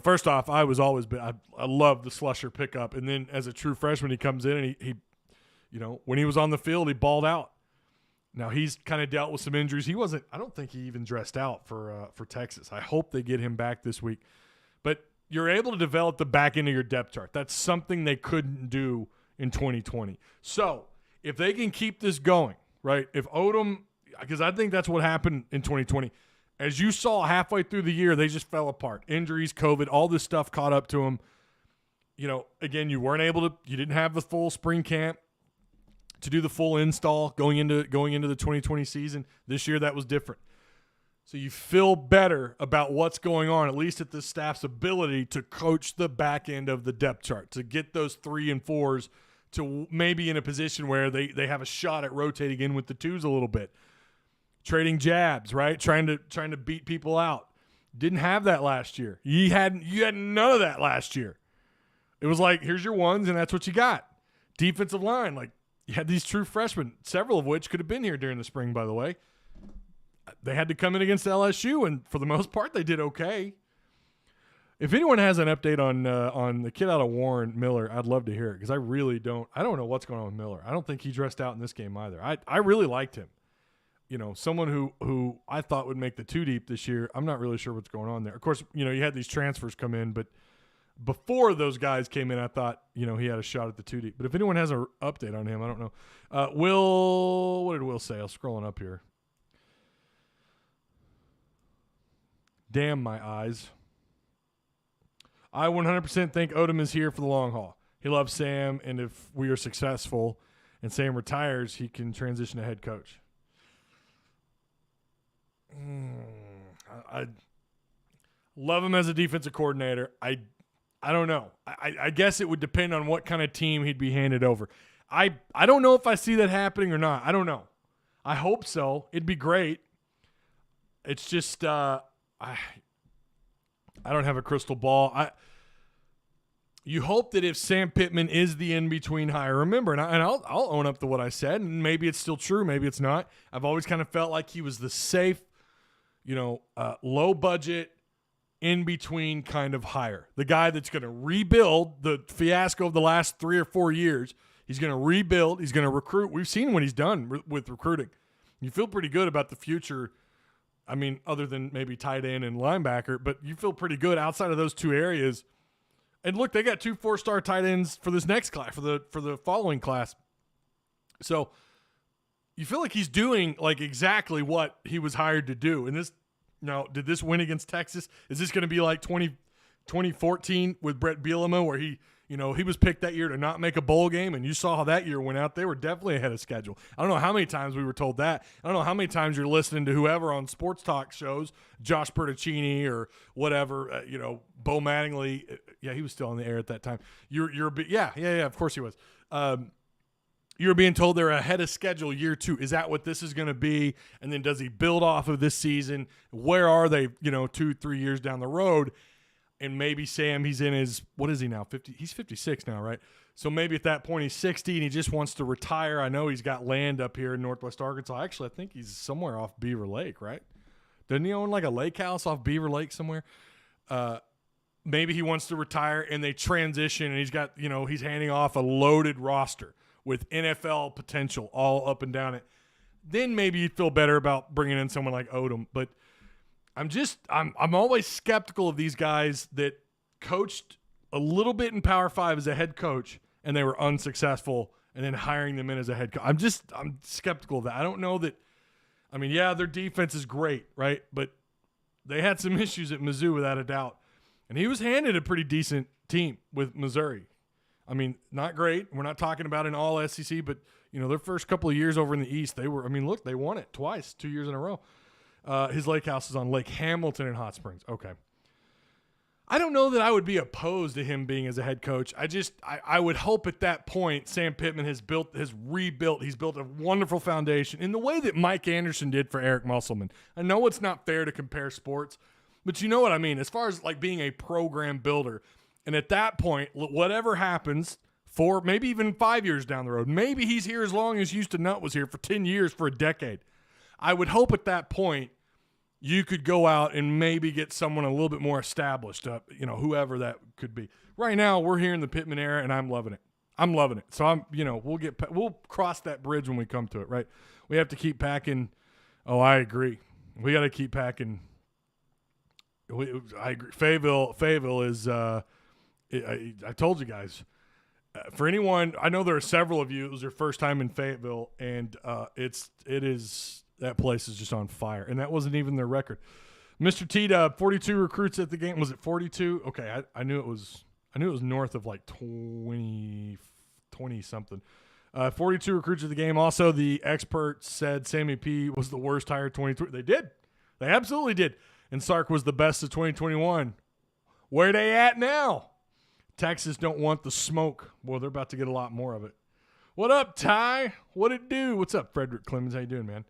First off, I love the Slusher pickup, and then as a true freshman, he comes in and he when he was on the field, he balled out. Now he's kind of dealt with some injuries. He wasn't. I don't think he even dressed out for Texas. I hope they get him back this week. But you're able to develop the back end of your depth chart. That's something they couldn't do in 2020. So if they can keep this going, right? If Odom, because I think that's what happened in 2020. As you saw halfway through the year, they just fell apart. Injuries, COVID, all this stuff caught up to them. Again, you didn't have the full spring camp to do the full install going into the 2020 season. This year, that was different. So you feel better about what's going on, at least at the staff's ability to coach the back end of the depth chart, to get those 3 and 4s to maybe in a position where they have a shot at rotating in with the 2s a little bit. Trading jabs, right? Trying to beat people out. Didn't have that last year. You had none of that last year. It was here's your 1s, and that's what you got. Defensive line, you had these true freshmen, several of which could have been here during the spring, by the way. They had to come in against LSU, and for the most part, they did okay. If anyone has an update on the kid out of Warren, Miller, I'd love to hear it, because I really don't. I don't know what's going on with Miller. I don't think he dressed out in this game either. I really liked him. Someone who I thought would make the 2 deep this year. I'm not really sure what's going on there. Of course, you had these transfers come in, but before those guys came in, I thought, he had a shot at the 2 deep. But if anyone has an update on him, I don't know. What did Will say? I'm scrolling up here. Damn my eyes. I 100% think Odom is here for the long haul. He loves Sam, and if we are successful and Sam retires, he can transition to head coach. Love him as a defensive coordinator. I don't know. I guess it would depend on what kind of team he'd be handed over. I don't know if I see that happening or not. I don't know. I hope so. It'd be great. It's just I don't have a crystal ball. You hope that if Sam Pittman is the in-between hire, remember, and I'll own up to what I said, and maybe it's still true, maybe it's not. I've always kind of felt like he was the safe, low-budget, in-between kind of hire. The guy that's going to rebuild the fiasco of the last 3 or 4 years. He's going to rebuild. He's going to recruit. We've seen what he's done with recruiting. You feel pretty good about the future. I mean, other than maybe tight end and linebacker, but you feel pretty good outside of those two areas. And look, they got 2 4-star tight ends for this next class, for the following class. So you feel like he's doing like exactly what he was hired to do. And this, did this win against Texas? Is this going to be like 2014 with Brett Bielema, where he was picked that year to not make a bowl game, and you saw how that year went out. They were definitely ahead of schedule. I don't know how many times we were told that. I don't know how many times you're listening to whoever on sports talk shows, Josh Bertuccini or whatever, Bo Mattingly. Yeah, he was still on the air at that time. Yeah, of course he was. You're being told they're ahead of schedule year 2. Is that what this is going to be? And then does he build off of this season? Where are they, 2-3 years down the road? And maybe Sam, he's in his, what is he now, 50? He's 56 now, right? So maybe at that point he's 60 and he just wants to retire. I know he's got land up here in Northwest Arkansas. Actually, I think he's somewhere off Beaver Lake, right? Doesn't he own like a lake house off Beaver Lake somewhere? Maybe he wants to retire and they transition and he's got, he's handing off a loaded roster with NFL potential all up and down it. Then maybe you'd feel better about bringing in someone like Odom. But I'm always skeptical of these guys that coached a little bit in Power 5 as a head coach and they were unsuccessful and then hiring them in as a head coach. I'm skeptical of that. I don't know that. I mean, yeah, their defense is great, right? But they had some issues at Mizzou without a doubt. And he was handed a pretty decent team with Missouri. I mean, not great. We're not talking about an all SEC, but their first couple of years over in the East, they won it twice, 2 years in a row. His lake house is on Lake Hamilton in Hot Springs. Okay. I don't know that I would be opposed to him being as a head coach. I would hope at that point Sam Pittman has rebuilt. He's built a wonderful foundation in the way that Mike Anderson did for Eric Musselman. I know it's not fair to compare sports, but you know what I mean. As far as like being a program builder, and at that point, whatever happens, 4, maybe even 5 years down the road, maybe he's here as long as Houston Nutt was here for 10 years, for a decade. I would hope at that point you could go out and maybe get someone a little bit more established, whoever that could be. Right now, we're here in the Pittman era, and I'm loving it. So we'll cross that bridge when we come to it, right? We have to keep packing. Oh, I agree. We got to keep packing. I agree. Fayetteville is. I told you guys. For anyone, I know there are several of you. It was your first time in Fayetteville, and it is. That place is just on fire, and that wasn't even their record. Mr. T-Dub, 42 recruits at the game. Was it 42? Okay, I knew it was north of like 20 something. 42 recruits at the game. Also, the experts said Sammy P was the worst hire 2020. They did. They absolutely did. And Sark was the best of 2021. Where they at now? Texas don't want the smoke. Well, they're about to get a lot more of it. What up, Ty? What it do? What's up, Frederick Clemens? How you doing, man?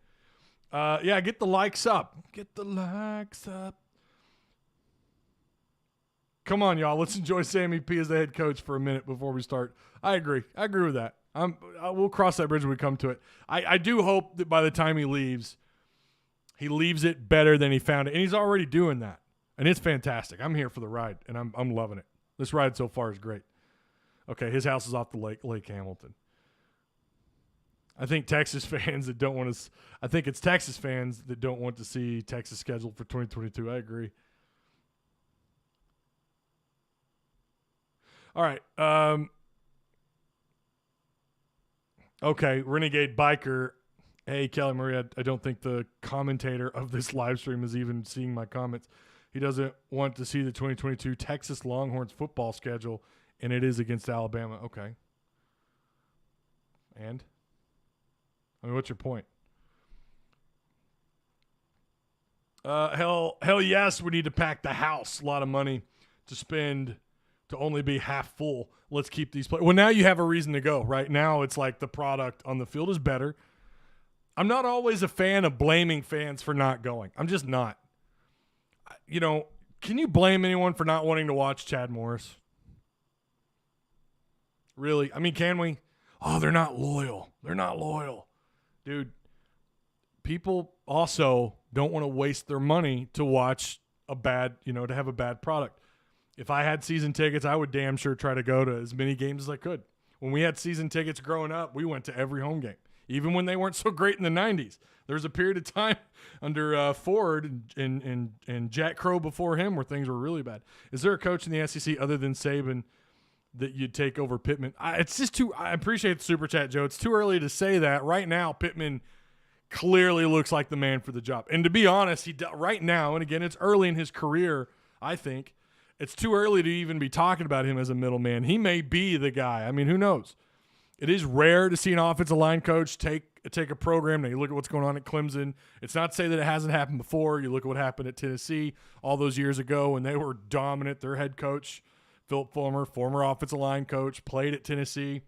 Yeah, get the likes up. Get the likes up. Come on, y'all. Let's enjoy Sammy P as the head coach for a minute before we start. I agree with that. We'll cross that bridge when we come to it. I do hope that by the time he leaves it better than he found it. And he's already doing that. And it's fantastic. I'm here for the ride, and I'm loving it. This ride so far is great. Okay, his house is off the Lake Hamilton. I think Texas fans that don't want to – I think it's Texas fans that don't want to see Texas scheduled for 2022. I agree. All right. Okay, Renegade Biker. Hey, Kelly Marie, I don't think the commentator of this live stream is even seeing my comments. He doesn't want to see the 2022 Texas Longhorns football schedule, and it is against Alabama. Okay. And? I mean, what's your point? Hell yes, we need to pack the house. A lot of money to spend to only be half full. Let's keep these players. Well, now you have a reason to go. Right now, it's like the product on the field is better. I'm not always a fan of blaming fans for not going. I'm just not. You know, can you blame anyone for not wanting to watch Chad Morris? Really? I mean, can we? Oh, they're not loyal. They're not loyal. Dude, people also don't want to waste their money to watch a bad, to have a bad product. If I had season tickets, I would damn sure try to go to as many games as I could. When we had season tickets growing up, we went to every home game, even when they weren't so great in the 90s. There was a period of time under Ford and Jack Crow before him where things were really bad. Is there a coach in the SEC other than Saban that you'd take over Pittman? It's just too – I appreciate the Super Chat, Joe. It's too early to say that. Right now, Pittman clearly looks like the man for the job. And to be honest, right now, and again, it's early in his career, I think, it's too early to even be talking about him as a middleman. He may be the guy. I mean, who knows? It is rare to see an offensive line coach take a program. Now, you look at what's going on at Clemson. It's not to say that it hasn't happened before. You look at what happened at Tennessee all those years ago when they were dominant. Their head coach, Philip Fulmer, former offensive line coach, played at Tennessee.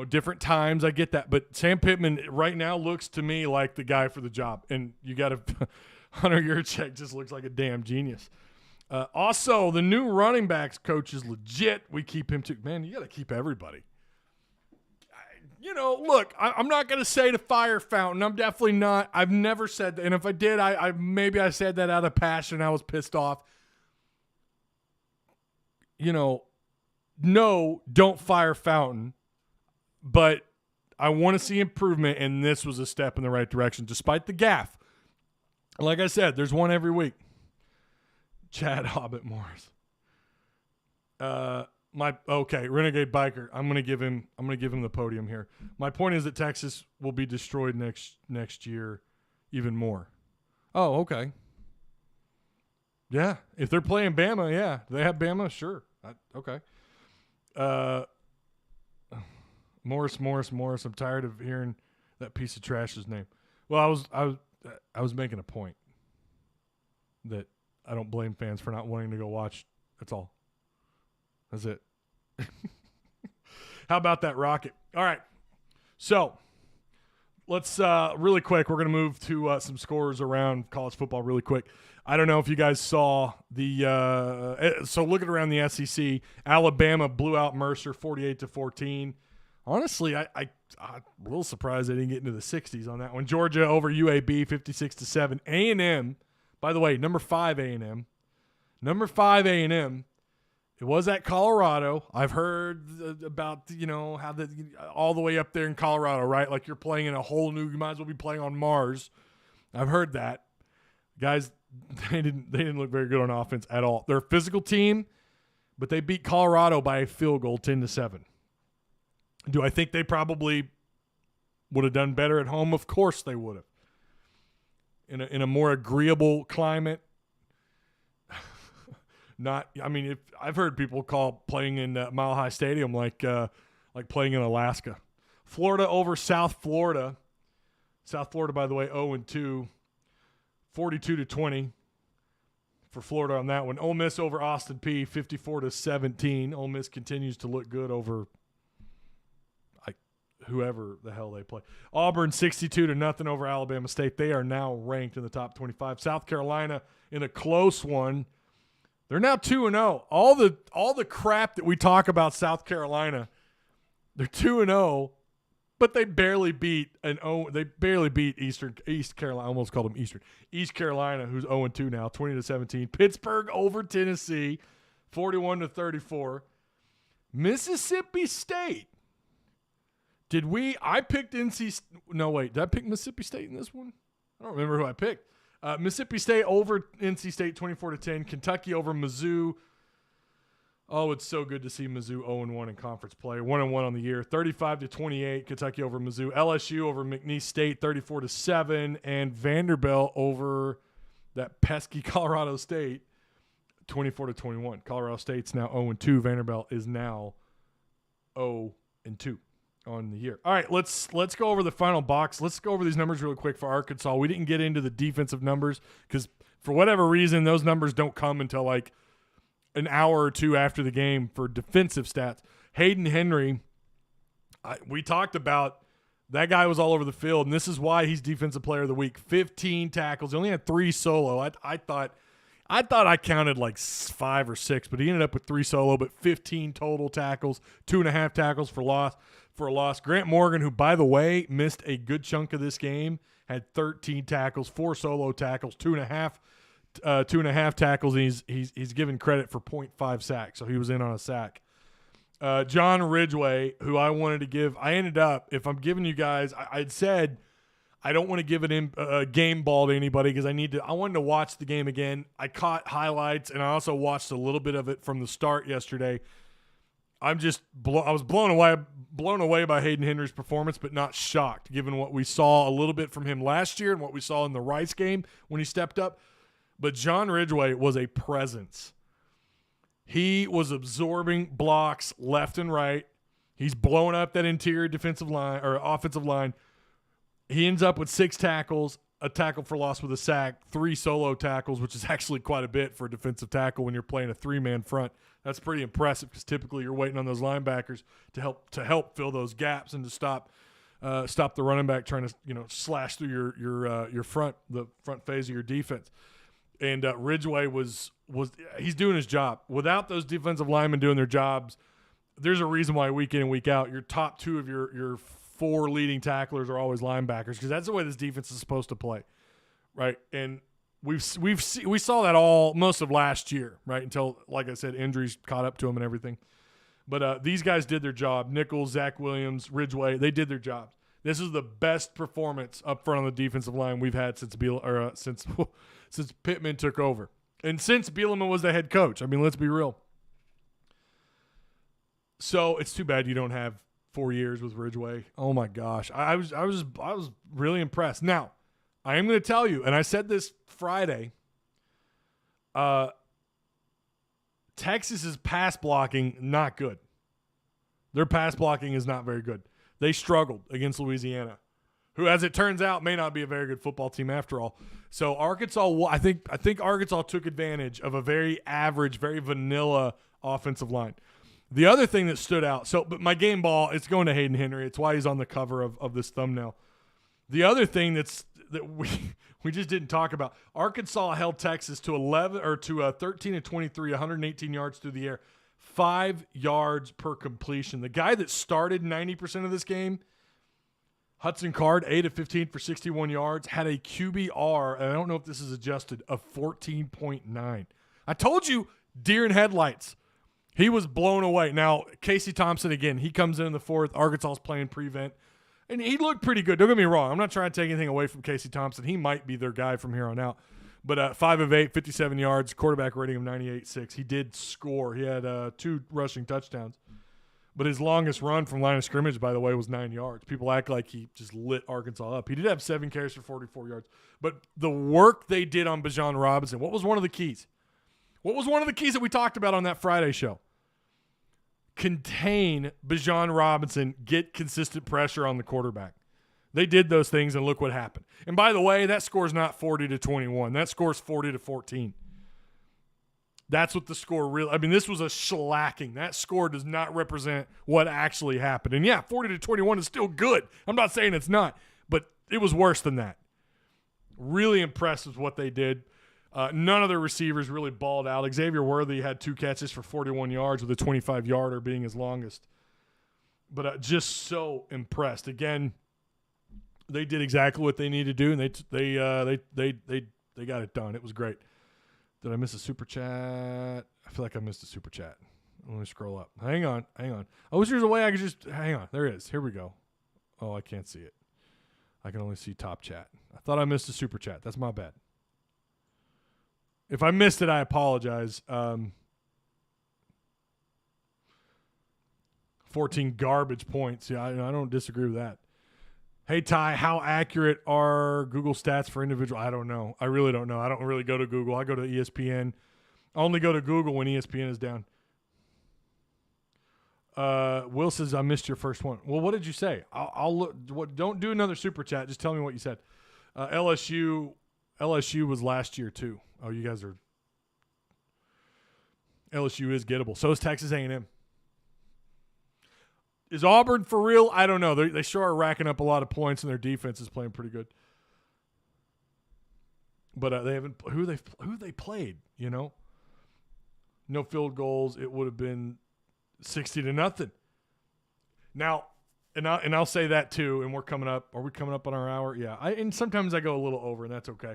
Different times. I get that. But Sam Pittman right now looks to me like the guy for the job. And you got to – Hunter Yurchek just looks like a damn genius. Also, the new running backs coach is legit. We keep him too. Man, you got to keep everybody. Look, I'm not going to say to fire fountain. I'm definitely not. I've never said that. And if I did, maybe I said that out of passion. I was pissed off. No, don't fire fountain. But I want to see improvement, and this was a step in the right direction, despite the gaffe. Like I said, there's one every week. Chad Hobbit Morris. Renegade Biker. I'm gonna give him the podium here. My point is that Texas will be destroyed next year, even more. Oh, okay. Yeah, if they're playing Bama, yeah, do they have Bama? Sure. Okay. Morris. I'm tired of hearing that piece of trash's name. Well, I was making a point that I don't blame fans for not wanting to go watch. That's all. That's it. How about that Rocket? All right. So let's really quick. We're going to move to some scores around college football really quick. I don't know if you guys saw so looking around the SEC, Alabama blew out Mercer 48-14. Honestly, I'm a little surprised they didn't get into the 60s on that one. Georgia over UAB 56-7. A&M, by the way, number 5 A&M. It was at Colorado. I've heard about, how all the way up there in Colorado, right? Like you're playing in a whole new, you might as well be playing on Mars. I've heard that. Guys, they didn't look very good on offense at all. They're a physical team, but they beat Colorado by a field goal 10-7. Do I think they probably would have done better at home? Of course they would have. In a more agreeable climate. If I've heard people call playing in Mile High Stadium like playing in Alaska. Florida over South Florida. South Florida, by the way, 0-2, 42-20 for Florida on that one. Ole Miss over Austin Peay, 54-17. Ole Miss continues to look good over whoever the hell they play. Auburn 62-0 over Alabama State. They are now ranked in the top 25. South Carolina in a close one. They're now 2-0. All the crap that we talk about South Carolina, they're 2-0, but they barely beat East Carolina. I almost called them Eastern. East Carolina, who's 0-2 now, 20-17. Pittsburgh over Tennessee, 41-34. Mississippi State. I picked did I pick Mississippi State in this one? I don't remember who I picked. Mississippi State over NC State 24-10. Kentucky over Mizzou. Oh, it's so good to see Mizzou 0-1 in conference play. 1-1 on the year. 35-28. Kentucky over Mizzou. LSU over McNeese State 34-7. And Vanderbilt over that pesky Colorado State 24-21. Colorado State's now 0-2. Vanderbilt is now 0-2. on the year. All right, let's go over the final box. Let's go over these numbers really quick for Arkansas. We didn't get into the defensive numbers because for whatever reason, those numbers don't come until like an hour or two after the game for defensive stats. Hayden Henry, we talked about that guy was all over the field, and this is why he's Defensive Player of the Week. 15 tackles. He only had 3 solo. I thought I counted like 5 or 6, but he ended up with 3 solo, but 15 total tackles, 2.5 tackles for a loss. Grant Morgan, who, by the way, missed a good chunk of this game, had 13 tackles, 4 solo tackles, 2.5 tackles, and he's given credit for 0.5 sacks, so he was in on a sack. John Ridgway, who I wanted to give, I ended up, if I'm giving you guys, I'd said I don't want to give a game ball to anybody because I wanted to watch the game again. I caught highlights and I also watched a little bit of it from the start yesterday. I was blown away by Hayden Henry's performance, but not shocked given what we saw a little bit from him last year and what we saw in the Rice game when he stepped up. But John Ridgway was a presence. He was absorbing blocks left and right. He's blowing up that interior defensive line or offensive line. He ends up with 6 tackles, a tackle for loss with a sack, 3 solo tackles, which is actually quite a bit for a defensive tackle when you're playing a 3-man front. That's pretty impressive because typically you're waiting on those linebackers to help fill those gaps and to stop the running back trying to slash through your front phase of your defense. And Ridgway he's doing his job. Without those defensive linemen doing their jobs, there's a reason why week in and week out, your top 2 of your 4 leading tacklers are always linebackers because that's the way this defense is supposed to play, right? And we saw that all most of last year, right? Until, like I said, injuries caught up to them and everything. But these guys did their job. Nichols, Zach Williams, Ridgway, they did their jobs. This is the best performance up front on the defensive line we've had since Pittman took over. And since Bielema was the head coach. I mean, let's be real. So it's too bad you don't have 4 years with Ridgway. Oh my gosh. I was really impressed. Now, I am going to tell you, and I said this Friday, Texas's pass blocking, not good. Their pass blocking is not very good. They struggled against Louisiana, who, as it turns out, may not be a very good football team after all. So Arkansas, I think Arkansas took advantage of a very average, very vanilla offensive line. The other thing that stood out, but my game ball, it's going to Hayden Henry. It's why he's on the cover of this thumbnail. The other thing that we just didn't talk about, Arkansas held Texas to 13 and 23, 118 yards through the air, 5 yards per completion. The guy that started 90% of this game, Hudson Card, 8 of 15 for 61 yards, had a QBR, and I don't know if this is adjusted, of 14.9. I told you, deer in headlights. He was blown away. Now, Casey Thompson, again, he comes in the 4th. Arkansas's playing prevent. And he looked pretty good. Don't get me wrong. I'm not trying to take anything away from Casey Thompson. He might be their guy from here on out. But 5 of 8, 57 yards, quarterback rating of 98.6. He did score. He had 2 rushing touchdowns. But his longest run from line of scrimmage, by the way, was 9 yards. People act like he just lit Arkansas up. He did have 7 carries for 44 yards. But the work they did on Bijan Robinson, what was one of the keys? What was one of the keys that we talked about on that Friday show? Contain Bijan Robinson, get consistent pressure on the quarterback. They did those things, and look what happened. And by the way, that score's not 40-21. That score's 40-14. That's what the score really – I mean, this was a shellacking. That score does not represent what actually happened. And, yeah, 40-21 is still good. I'm not saying it's not, but it was worse than that. Really impressed with what they did. None of their receivers really balled out. Xavier Worthy had 2 catches for 41 yards with a 25-yarder being his longest. But just so impressed. Again, they did exactly what they needed to do, and they got it done. It was great. Did I miss a super chat? I feel like I missed a super chat. Let me scroll up. Hang on. I wish there was a way I could just – hang on. There it is. Here we go. Oh, I can't see it. I can only see top chat. I thought I missed a super chat. That's my bad. If I missed it, I apologize. 14 garbage points. Yeah, I don't disagree with that. Hey, Ty, how accurate are Google stats for individual? I don't know. I really don't know. I don't really go to Google. I go to ESPN. I only go to Google when ESPN is down. Will says, I missed your first one. Well, what did you say? I'll look. Don't do another super chat. Just tell me what you said. LSU was last year too. Oh, you guys are. LSU is gettable. So is Texas A&M. Is Auburn for real? I don't know. They sure are racking up a lot of points, and their defense is playing pretty good. But they haven't. Who they played? You know, no field goals. It would have been 60-0. Now, and I'll say that too. And we're coming up. Are we coming up on our hour? Yeah. And sometimes I go a little over, and that's okay.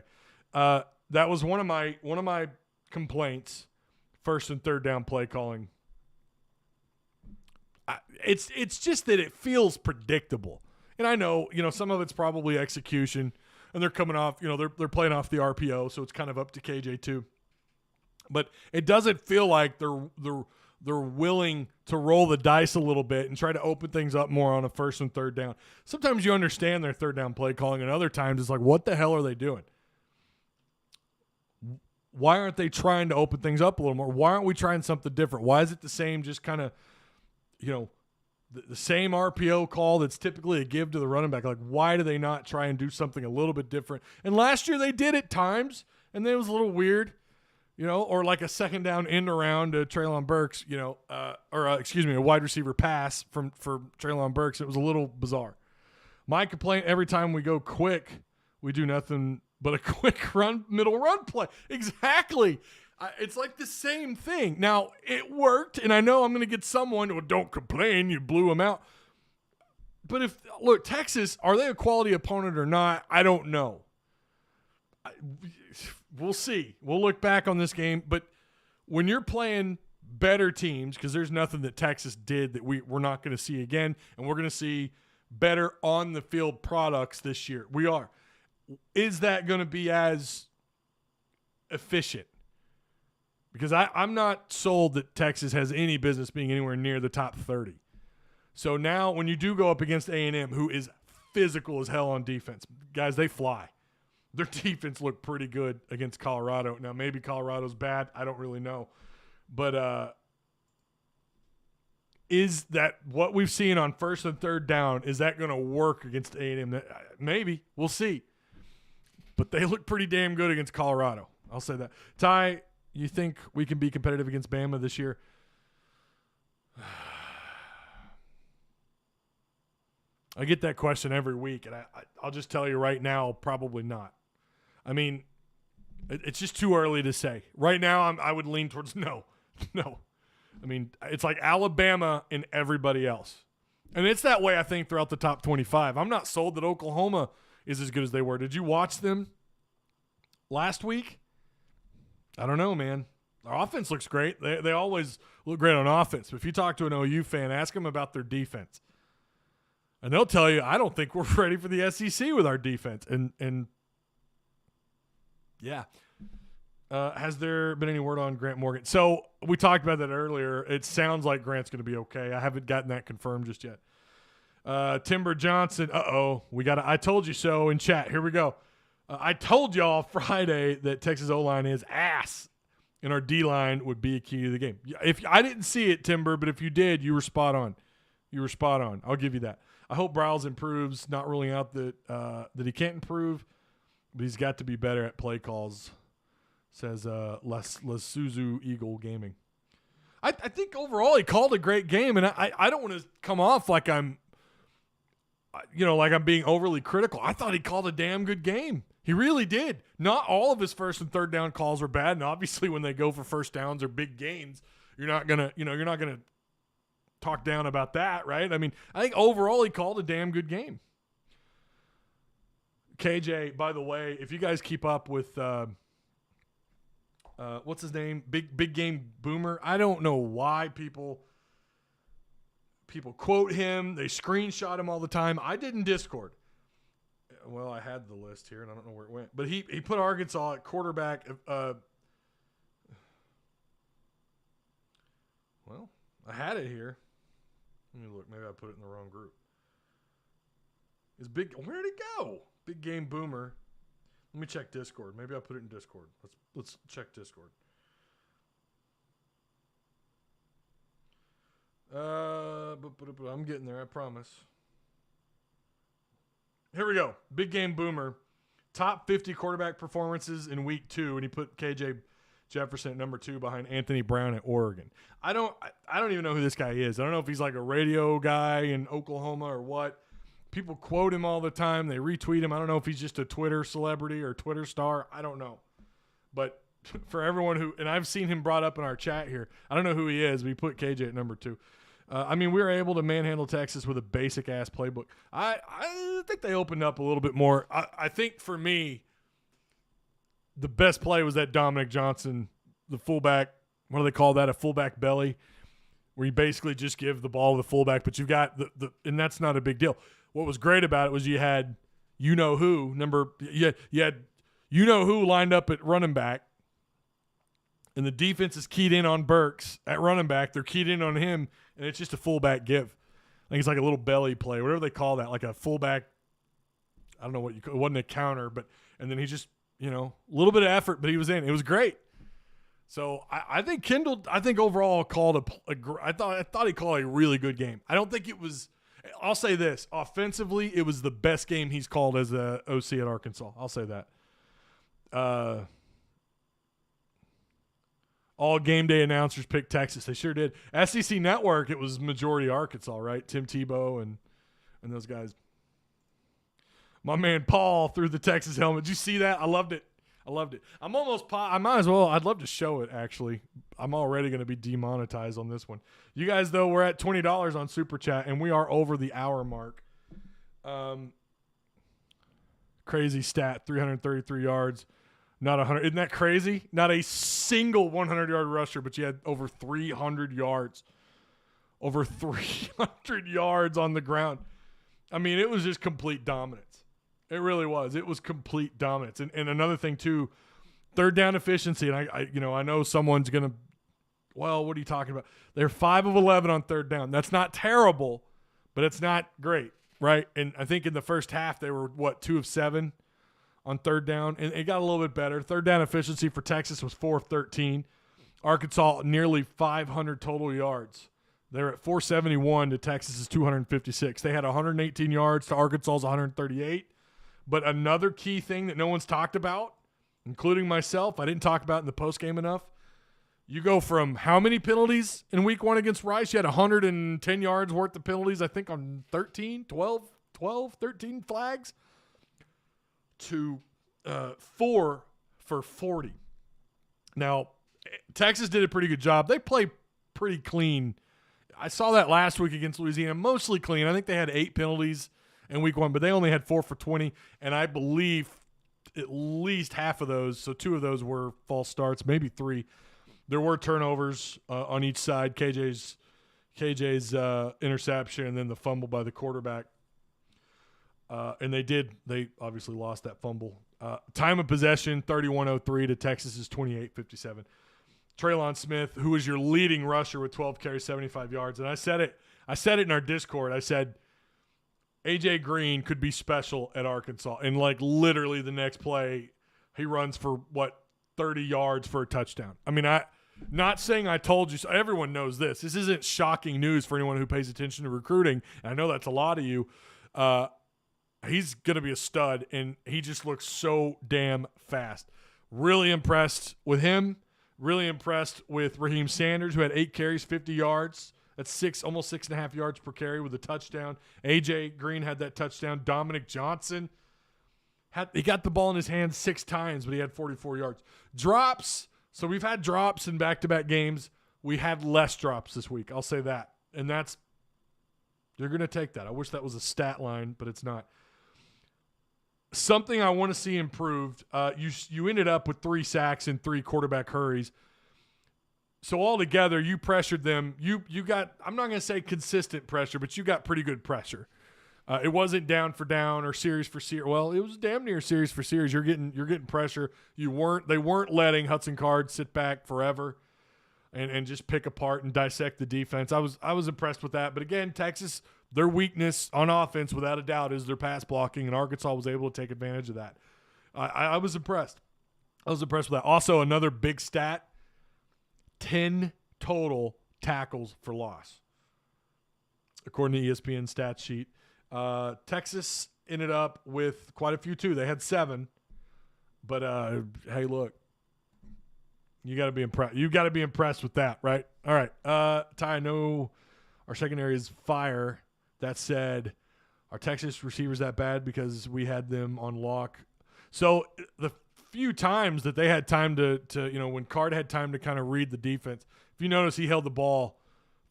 That was one of my complaints. First and third down play calling. It's just that it feels predictable, and I know some of it's probably execution, and they're coming off they're playing off the RPO, so it's kind of up to KJ too. But it doesn't feel like they're willing to roll the dice a little bit and try to open things up more on a first and third down. Sometimes you understand their third down play calling, and other times it's like, what the hell are they doing? Why aren't they trying to open things up a little more? Why aren't we trying something different? Why is it the same, just kind of, the same RPO call that's typically a give to the running back? Like, why do they not try and do something a little bit different? And last year they did at times, and it was a little weird, or like a second down end around to Treylon Burks, a wide receiver pass for Treylon Burks. It was a little bizarre. My complaint, every time we go quick, we do nothing but a quick middle run play. Exactly. It's like the same thing. Now, it worked, and I know I'm going to get someone who don't complain, you blew them out. But Texas, are they a quality opponent or not? I don't know. We'll see. We'll look back on this game. But when you're playing better teams, because there's nothing that Texas did that we're not going to see again, and we're going to see better on-the-field products this year. We are. Is that going to be as efficient? Because I'm not sold that Texas has any business being anywhere near the top 30. So now when you do go up against A&M, who is physical as hell on defense, guys, they fly. Their defense looked pretty good against Colorado. Now maybe Colorado's bad. I don't really know. But is that what we've seen on first and third down, is that going to work against A&M? Maybe. We'll see. But they look pretty damn good against Colorado. I'll say that. Ty, you think we can be competitive against Bama this year? I get that question every week, and I'll just tell you right now, probably not. I mean, it's just too early to say. Right now, I would lean towards no. No. I mean, it's like Alabama and everybody else. And it's that way, I think, throughout the top 25. I'm not sold that Oklahoma is as good as they were. Did you watch them last week? I don't know, man. Their offense looks great. They always look great on offense. But if you talk to an OU fan, ask them about their defense. And they'll tell you, I don't think we're ready for the SEC with our defense. And yeah. Has there been any word on Grant Morgan? So we talked about that earlier. It sounds like Grant's going to be okay. I haven't gotten that confirmed just yet. Timber Johnson. We got I told you so in chat. Here we go. I told y'all Friday that Texas O-line is ass, and our D-line would be a key to the game. If I didn't see it, Timber, but if you did, you were spot on. I'll give you that. I hope Bryles improves. Not ruling out that he can't improve, but he's got to be better at play calls, says Suzu Eagle Gaming. I think overall he called a great game, and I don't want to come off like I'm being overly critical. I thought he called a damn good game. He really did. Not all of his first and third down calls were bad, and obviously when they go for first downs or big gains, you're not gonna talk down about that, right? I mean, I think overall he called a damn good game. KJ, by the way, if you guys keep up with what's his name? Big Game Boomer. I don't know why people quote him. They screenshot him all the time. I did in Discord. Well, I had the list here, and I don't know where it went. But he put Arkansas at quarterback. Well, I had it here. Let me look. Maybe I put it in the wrong group. Where'd it go? Big Game Boomer. Let me check Discord. Maybe I put it in Discord. Let's check Discord. I'm getting there, I promise. Here we go. Big game boomer. Top 50 quarterback performances in week 2, and he put KJ Jefferson at number 2 behind Anthony Brown at Oregon. I don't even know who this guy is. I don't know if he's like a radio guy in Oklahoma or what. People quote him all the time. They retweet him. I don't know if he's just a Twitter celebrity or Twitter star. I don't know. But for everyone who – and I've seen him brought up in our chat here. I don't know who he is. We put KJ at number 2. We were able to manhandle Texas with a basic-ass playbook. I think they opened up a little bit more. I think for me, the best play was that Dominic Johnson, the fullback. What do they call that? A fullback belly, where you basically just give the ball to the fullback, but you've got and that's not a big deal. What was great about it was you had you-know-who lined up at running back, and the defense is keyed in on Burks at running back. They're keyed in on him, and it's just a fullback give. I think it's like a little belly play, whatever they call that, like a fullback. I don't know what it wasn't a counter, and then he just, a little bit of effort, but he was in. It was great. So I think Kendall, overall called I thought he called a really good game. I don't think it was. I'll say this: offensively, it was the best game he's called as a OC at Arkansas. I'll say that. All game day announcers picked Texas. They sure did. SEC Network, it was majority Arkansas, right? Tim Tebow and those guys. My man Paul threw the Texas helmet. Did you see that? I loved it. I might as well. I'd love to show it, actually. I'm already going to be demonetized on this one. You guys, though, we're at $20 on Super Chat, and we are over the hour mark. Crazy stat, 333 yards. Not 100. Isn't that crazy? Not a single 100-yard rusher, but you had over 300 yards. Over 300 yards on the ground. I mean, it was just complete dominance. It really was. It was complete dominance. And another thing, too, third down efficiency. And I know someone's going to, well, what are you talking about? They're 5 of 11 on third down. That's not terrible, but it's not great, right? And I think in the first half they were, 2 of 7 on third down. And it got a little bit better. Third down efficiency for Texas was 4 of 13. Arkansas, nearly 500 total yards. They're at 471 to Texas's 256. They had 118 yards to Arkansas's 138. But another key thing that no one's talked about, including myself, I didn't talk about in the postgame enough. You go from how many penalties in week 1 against Rice? You had 110 yards worth of penalties, I think, on 13 flags, to 4 for 40. Now, Texas did a pretty good job. They play pretty clean. I saw that last week against Louisiana, mostly clean. I think they had 8 penalties in week 1, but they only had 4 for 20, and I believe at least half of those, so 2 of those were false starts, maybe 3. There were turnovers on each side. KJ's interception, and then the fumble by the quarterback. And they obviously lost that fumble. Time of possession, 31:03 to Texas's 28:57. Traylon Smith, who was your leading rusher with 12 carries, 75 yards, and I said it in our Discord. I said, A.J. Green could be special at Arkansas. And, literally the next play, he runs for, 30 yards for a touchdown. I mean, not saying I told you. So everyone knows this. This isn't shocking news for anyone who pays attention to recruiting. And I know that's a lot of you. He's going to be a stud, and he just looks so damn fast. Really impressed with him. Really impressed with Raheem Sanders, who had 8 carries, 50 yards. That's almost 6.5 yards per carry with a touchdown. A.J. Green had that touchdown. Dominic Johnson, he got the ball in his hands 6 times, but he had 44 yards. Drops. So we've had drops in back-to-back games. We had less drops this week. I'll say that. And you're going to take that. I wish that was a stat line, but it's not. Something I want to see improved. You ended up with 3 sacks and 3 quarterback hurries. So altogether, you pressured them. You got, I'm not going to say consistent pressure, but you got pretty good pressure. It wasn't down for down or series for series. Well, it was damn near series for series. You're getting pressure. They weren't letting Hudson Card sit back forever and just pick apart and dissect the defense. I was impressed with that. But again, Texas, their weakness on offense, without a doubt, is their pass blocking, and Arkansas was able to take advantage of that. I was impressed. I was impressed with that. Also, another big stat. 10 total tackles for loss. according to ESPN stat sheet. Texas ended up with quite a few too. They had 7, but hey, look, you got to be impressed. You got to be impressed with that, right? All right, Ty. I know our secondary is fire. That said, are Texas receivers that bad because we had them on lock? So the few times that they had time to when Card had time to kind of read the defense, if you notice, he held the ball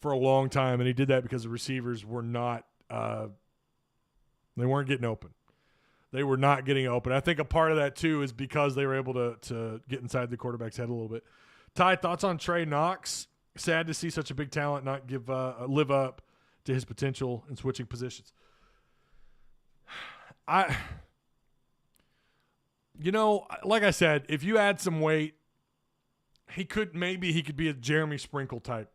for a long time, and he did that because the receivers were not they weren't getting open. They were not getting open. I think a part of that too is because they were able to get inside the quarterback's head a little bit. Ty, thoughts on Trey Knox? Sad to see such a big talent not live up to his potential in switching positions. Like I said, if you add some weight, he could be a Jeremy Sprinkle type,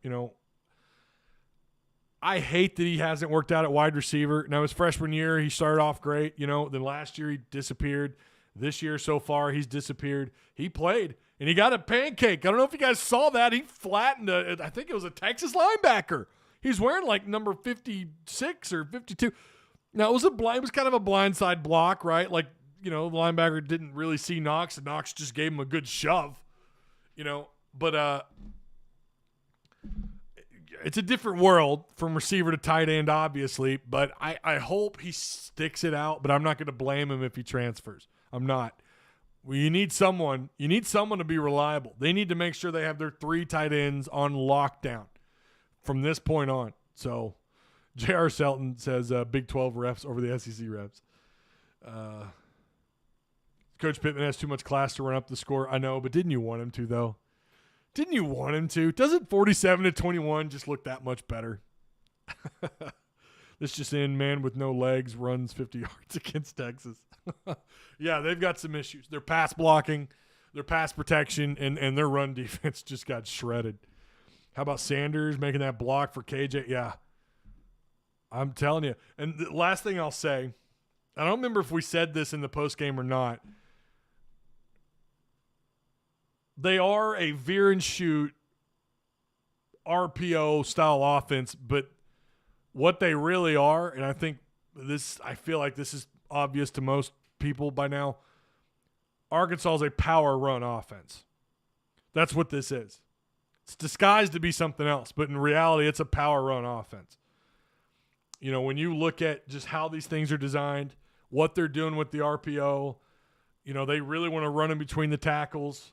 I hate that he hasn't worked out at wide receiver. Now, his freshman year, he started off great, Then last year, he disappeared. This year, so far, he's disappeared. He played, and he got a pancake. I don't know if you guys saw that. He flattened I think it was a Texas linebacker. He's wearing like number 56 or 52. Now, it was kind of a blindside block, right? Like, the linebacker didn't really see Knox, and Knox just gave him a good shove, But it's a different world from receiver to tight end, obviously. But I hope he sticks it out, but I'm not going to blame him if he transfers. I'm not. Well, you need someone to be reliable. They need to make sure they have their 3 tight ends on lockdown from this point on. So J.R. Selton says Big 12 refs over the SEC refs. Coach Pittman has too much class to run up the score. I know, but didn't you want him to, though? Didn't you want him to? Doesn't 47-21 just look that much better? This just in, man with no legs runs 50 yards against Texas. Yeah, they've got some issues. Their pass blocking, their pass protection, and their run defense just got shredded. How about Sanders making that block for KJ? Yeah. I'm telling you. And the last thing I'll say, I don't remember if we said this in the postgame or not. They are a veer and shoot RPO style offense, but what they really are, and I feel like this is obvious to most people by now, Arkansas is a power run offense. That's what this is. It's disguised to be something else, but in reality, it's a power run offense. When you look at just how these things are designed, what they're doing with the RPO, they really want to run in between the tackles.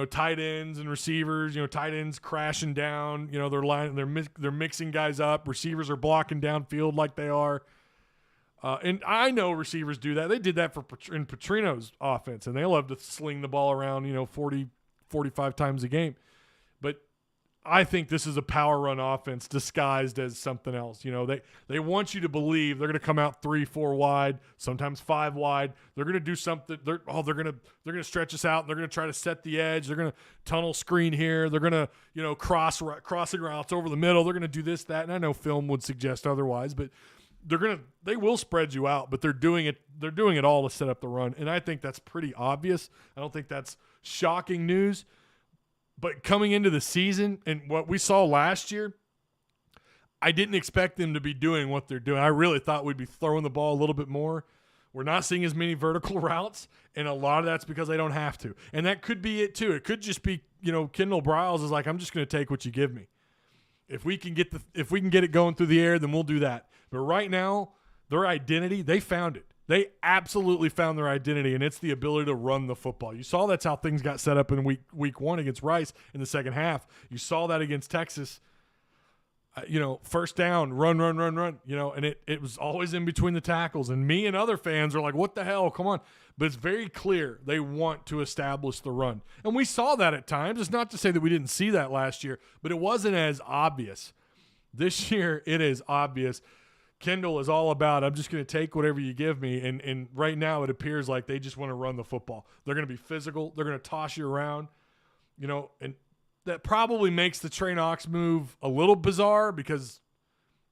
Tight ends and receivers, tight ends crashing down, they're mixing guys up. Receivers are blocking downfield like they are. And I know receivers do that. They did that in Petrino's offense, and they love to sling the ball around, 40, 45 times a game. But I think this is a power run offense disguised as something else. They want you to believe they're going to come out 3-4 wide, sometimes 5 wide. They're going to do something. They're going to stretch us out. They're going to try to set the edge. They're going to tunnel screen here. They're going to crossing routes over the middle. They're going to do this, that, and I know film would suggest otherwise, but they will spread you out. But they're doing it. They're doing it all to set up the run, and I think that's pretty obvious. I don't think that's shocking news. But coming into the season and what we saw last year, I didn't expect them to be doing what they're doing. I really thought we'd be throwing the ball a little bit more. We're not seeing as many vertical routes, and a lot of that's because they don't have to. And that could be it too. It could just be, Kendall Briles is like, I'm just going to take what you give me. If we can get it going through the air, then we'll do that. But right now, their identity, they found it. They absolutely found their identity, and it's the ability to run the football. You saw that's how things got set up in week 1 against Rice in the second half. You saw that against Texas. First down, run, and it was always in between the tackles. And me and other fans are like, what the hell? Come on. But it's very clear they want to establish the run. And we saw that at times. It's not to say that we didn't see that last year, but it wasn't as obvious. This year, it is obvious. Kendall is all about, I'm just going to take whatever you give me. And right now it appears like they just want to run the football. They're going to be physical. They're going to toss you around, and that probably makes the Trey Knox move a little bizarre because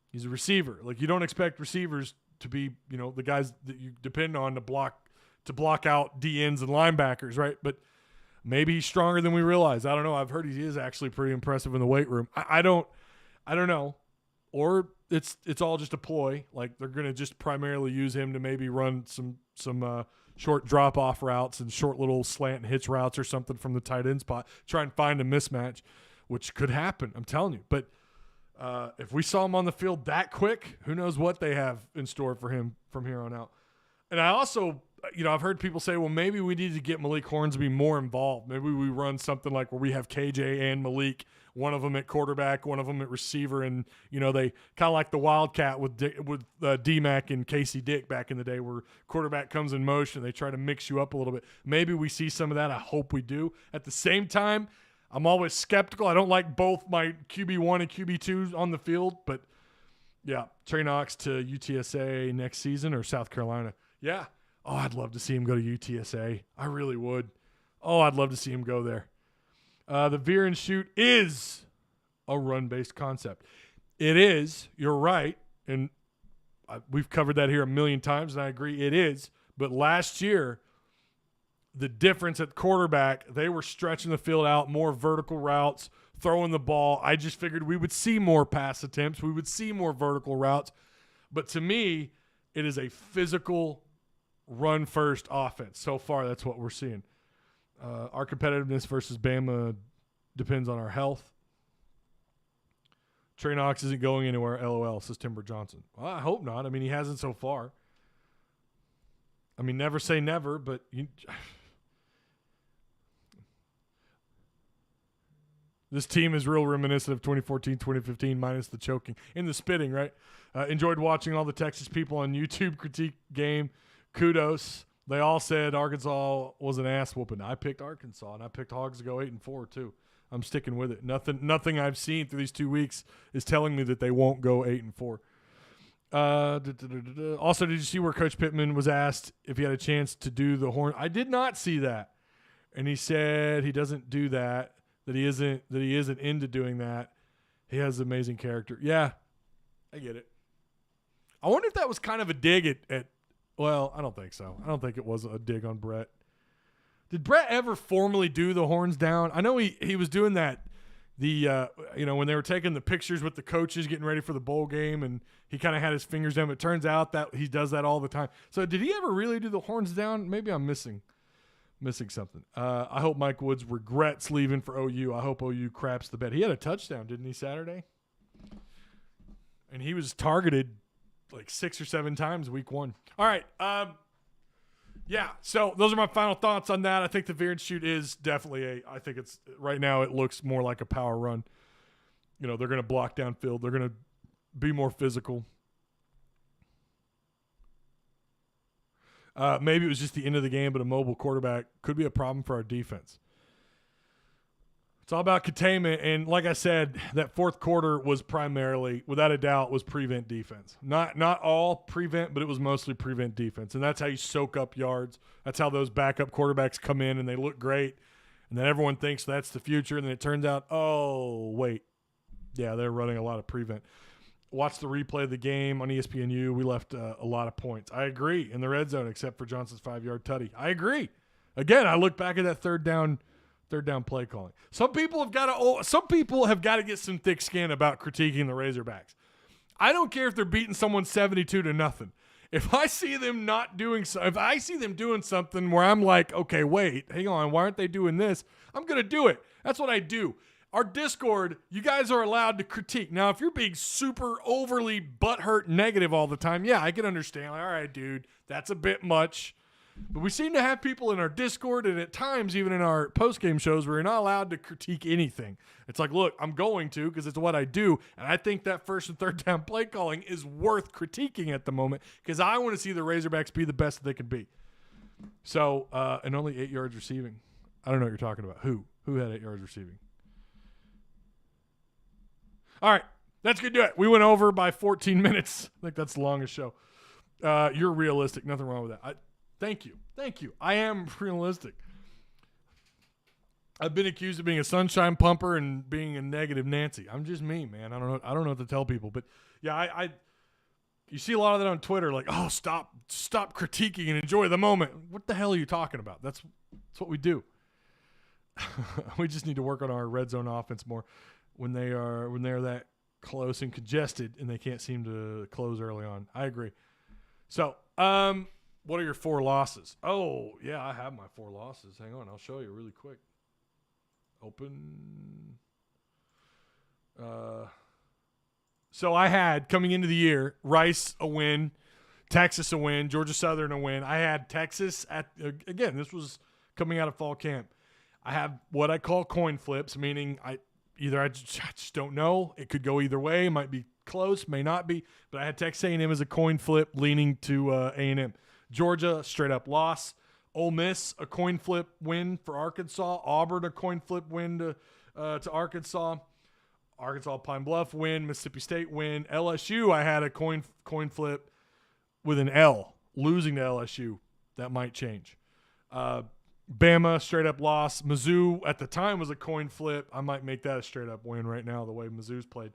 he's a receiver. Like, you don't expect receivers to be, the guys that you depend on to block out DNs and linebackers, right? But maybe he's stronger than we realize. I don't know. I've heard he is actually pretty impressive in the weight room. I don't know. Or it's all just a ploy. Like they're going to just primarily use him to maybe run some short drop off routes and short little slant and hitch routes or something from the tight end spot. Try and find a mismatch, which could happen. I'm telling you. But if we saw him on the field that quick, who knows what they have in store for him from here on out. And I also, I've heard people say, well, maybe we need to get Malik Hornsby more involved. Maybe we run something like where we have KJ and Malik, one of them at quarterback, one of them at receiver, and they kind of like the Wildcat with D-Mac and Casey Dick back in the day, where quarterback comes in motion, they try to mix you up a little bit. Maybe we see some of that. I hope we do. At the same time, I'm always skeptical. I don't like both my QB1 and QB2 on the field, but yeah, Trey Knox to UTSA next season or South Carolina. Yeah. Oh, I'd love to see him go to UTSA. I really would. Oh, I'd love to see him go there. The veer and shoot is a run-based concept. It is. You're right. And we've covered that here a million times, and I agree it is. But last year, the difference at quarterback, they were stretching the field out, more vertical routes, throwing the ball. I just figured we would see more pass attempts. We would see more vertical routes. But to me, it is a physical run-first offense. So far, that's what we're seeing. Our competitiveness versus Bama depends on our health. Trey Knox isn't going anywhere, LOL, says Timber Johnson. Well, I hope not. I mean, he hasn't so far. I mean, never say never, but this team is real reminiscent of 2014, 2015, minus the choking and the spitting, right? Enjoyed watching all the Texas people on YouTube critique game. Kudos. They all said Arkansas was an ass whooping. I picked Arkansas, and I picked Hogs to go 8-4 too. I'm sticking with it. Nothing I've seen through these 2 weeks is telling me that they won't go 8-4. Also, did you see where Coach Pittman was asked if he had a chance to do the horn? I did not see that, and he said he doesn't do that. That he isn't into doing that. He has amazing character. Yeah, I get it. I wonder if that was kind of a dig at. Well, I don't think so. I don't think it was a dig on Brett. Did Brett ever formally do the horns down? I know he was doing that. When they were taking the pictures with the coaches getting ready for the bowl game, and he kind of had his fingers down. It turns out that he does that all the time. So did he ever really do the horns down? Maybe I'm missing something. I hope Mike Woods regrets leaving for OU. I hope OU craps the bed. He had a touchdown, didn't he, Saturday? And he was targeted like 6 or 7 times week 1. All right. Yeah. So those are my final thoughts on that. I think the veer and shoot is definitely I think it's right now it looks more like a power run. They're going to block downfield. They're going to be more physical. Maybe it was just the end of the game, but a mobile quarterback could be a problem for our defense. It's all about containment, and like I said, that fourth quarter was primarily, without a doubt, was prevent defense. Not all prevent, but it was mostly prevent defense, and that's how you soak up yards. That's how those backup quarterbacks come in, and they look great, and then everyone thinks that's the future, and then it turns out, oh, wait. Yeah, they're running a lot of prevent. Watch the replay of the game on ESPNU. We left a lot of points. I agree, in the red zone, except for Johnson's 5-yard tutty. I agree. Again, I look back at that third down play calling. Some people have got to get some thick skin about critiquing the Razorbacks. I don't care if they're beating someone 72-0. If I see them if I see them doing something where I'm like, okay, wait, hang on, why aren't they doing this? I'm going to do it. That's what I do. Our Discord, you guys are allowed to critique. Now, if you're being super overly butthurt negative all the time, yeah, I can understand. Like, all right, dude, that's a bit much. But we seem to have people in our Discord and at times even in our post-game shows where you're not allowed to critique anything. It's like, look, I'm going to because it's what I do. And I think that first and third down play calling is worth critiquing at the moment because I want to see the Razorbacks be the best that they can be. So, and only 8 yards receiving. I don't know what you're talking about. Who had 8 yards receiving? All right, that's going to do it. We went over by 14 minutes. I think that's the longest show. You're realistic. Nothing wrong with that. Thank you. I am realistic. I've been accused of being a sunshine pumper and being a negative Nancy. I'm just me, man. I don't know what to tell people, but yeah, you see a lot of that on Twitter, like, oh, stop critiquing and enjoy the moment. What the hell are you talking about? That's what we do. We just need to work on our red zone offense more when they are that close and congested, and they can't seem to close early on. I agree. So, what are your 4 losses? Oh, yeah, I have my 4 losses. Hang on, I'll show you really quick. Open. So I had, coming into the year, Rice a win, Texas a win, Georgia Southern a win. I had Texas again, this was coming out of fall camp. I have what I call coin flips, meaning I just don't know. It could go either way. It might be close, may not be. But I had Texas A&M as a coin flip leaning to A&M. Georgia, straight up loss. Ole Miss, a coin flip win for Arkansas. Auburn, a coin flip win to Arkansas. Arkansas Pine Bluff win. Mississippi State win. LSU, I had a coin flip with an L, losing to LSU. That might change. Bama, straight up loss. Mizzou, at the time, was a coin flip. I might make that a straight up win right now, the way Mizzou's played.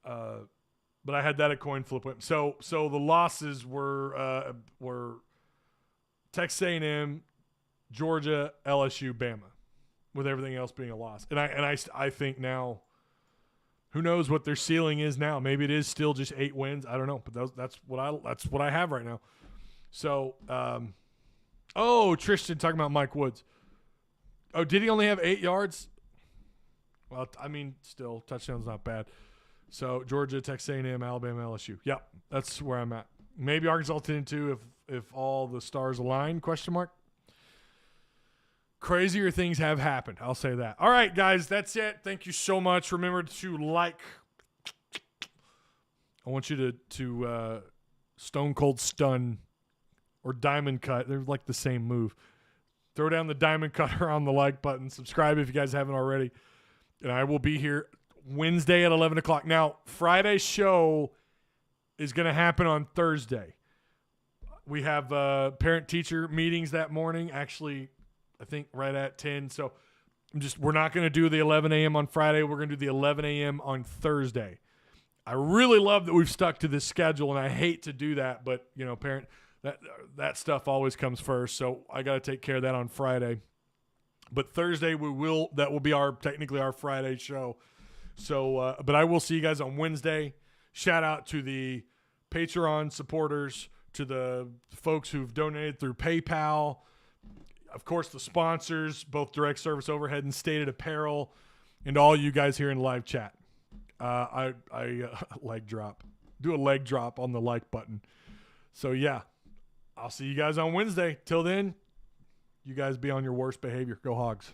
But I had that a coin flip win. So the losses were Texas A&M, Georgia, LSU, Bama, with everything else being a loss. And I think now, who knows what their ceiling is now? Maybe it is still just 8 wins. I don't know, but that's what I have right now. So, Tristan talking about Mike Woods. Oh, did he only have 8 yards? Well, I mean, still touchdown's not bad. So Georgia, Texas A&M, Alabama, LSU. Yep, that's where I'm at. Maybe Arkansas 10-2 if all the stars align, question mark. Crazier things have happened. I'll say that. All right, guys, that's it. Thank you so much. Remember to like. I want you to Stone Cold Stun or Diamond Cut. They're like the same move. Throw down the Diamond Cutter on the like button. Subscribe if you guys haven't already. And I will be here Wednesday at 11 o'clock. Now, Friday's show is going to happen on Thursday. We have parent-teacher meetings that morning, actually, I think right at 10. So we're not going to do the 11 a.m. on Friday. We're going to do the 11 a.m. on Thursday. I really love that we've stuck to this schedule, and I hate to do that, but, that stuff always comes first. So I got to take care of that on Friday. But Thursday that will be technically our Friday show. So, but I will see you guys on Wednesday. Shout out to the Patreon supporters, to the folks who've donated through PayPal. Of course, the sponsors, both Direct Service Overhead and Stated Apparel, and all you guys here in live chat. I leg drop. Do a leg drop on the like button. So, yeah, I'll see you guys on Wednesday. Till then, you guys be on your worst behavior. Go Hogs.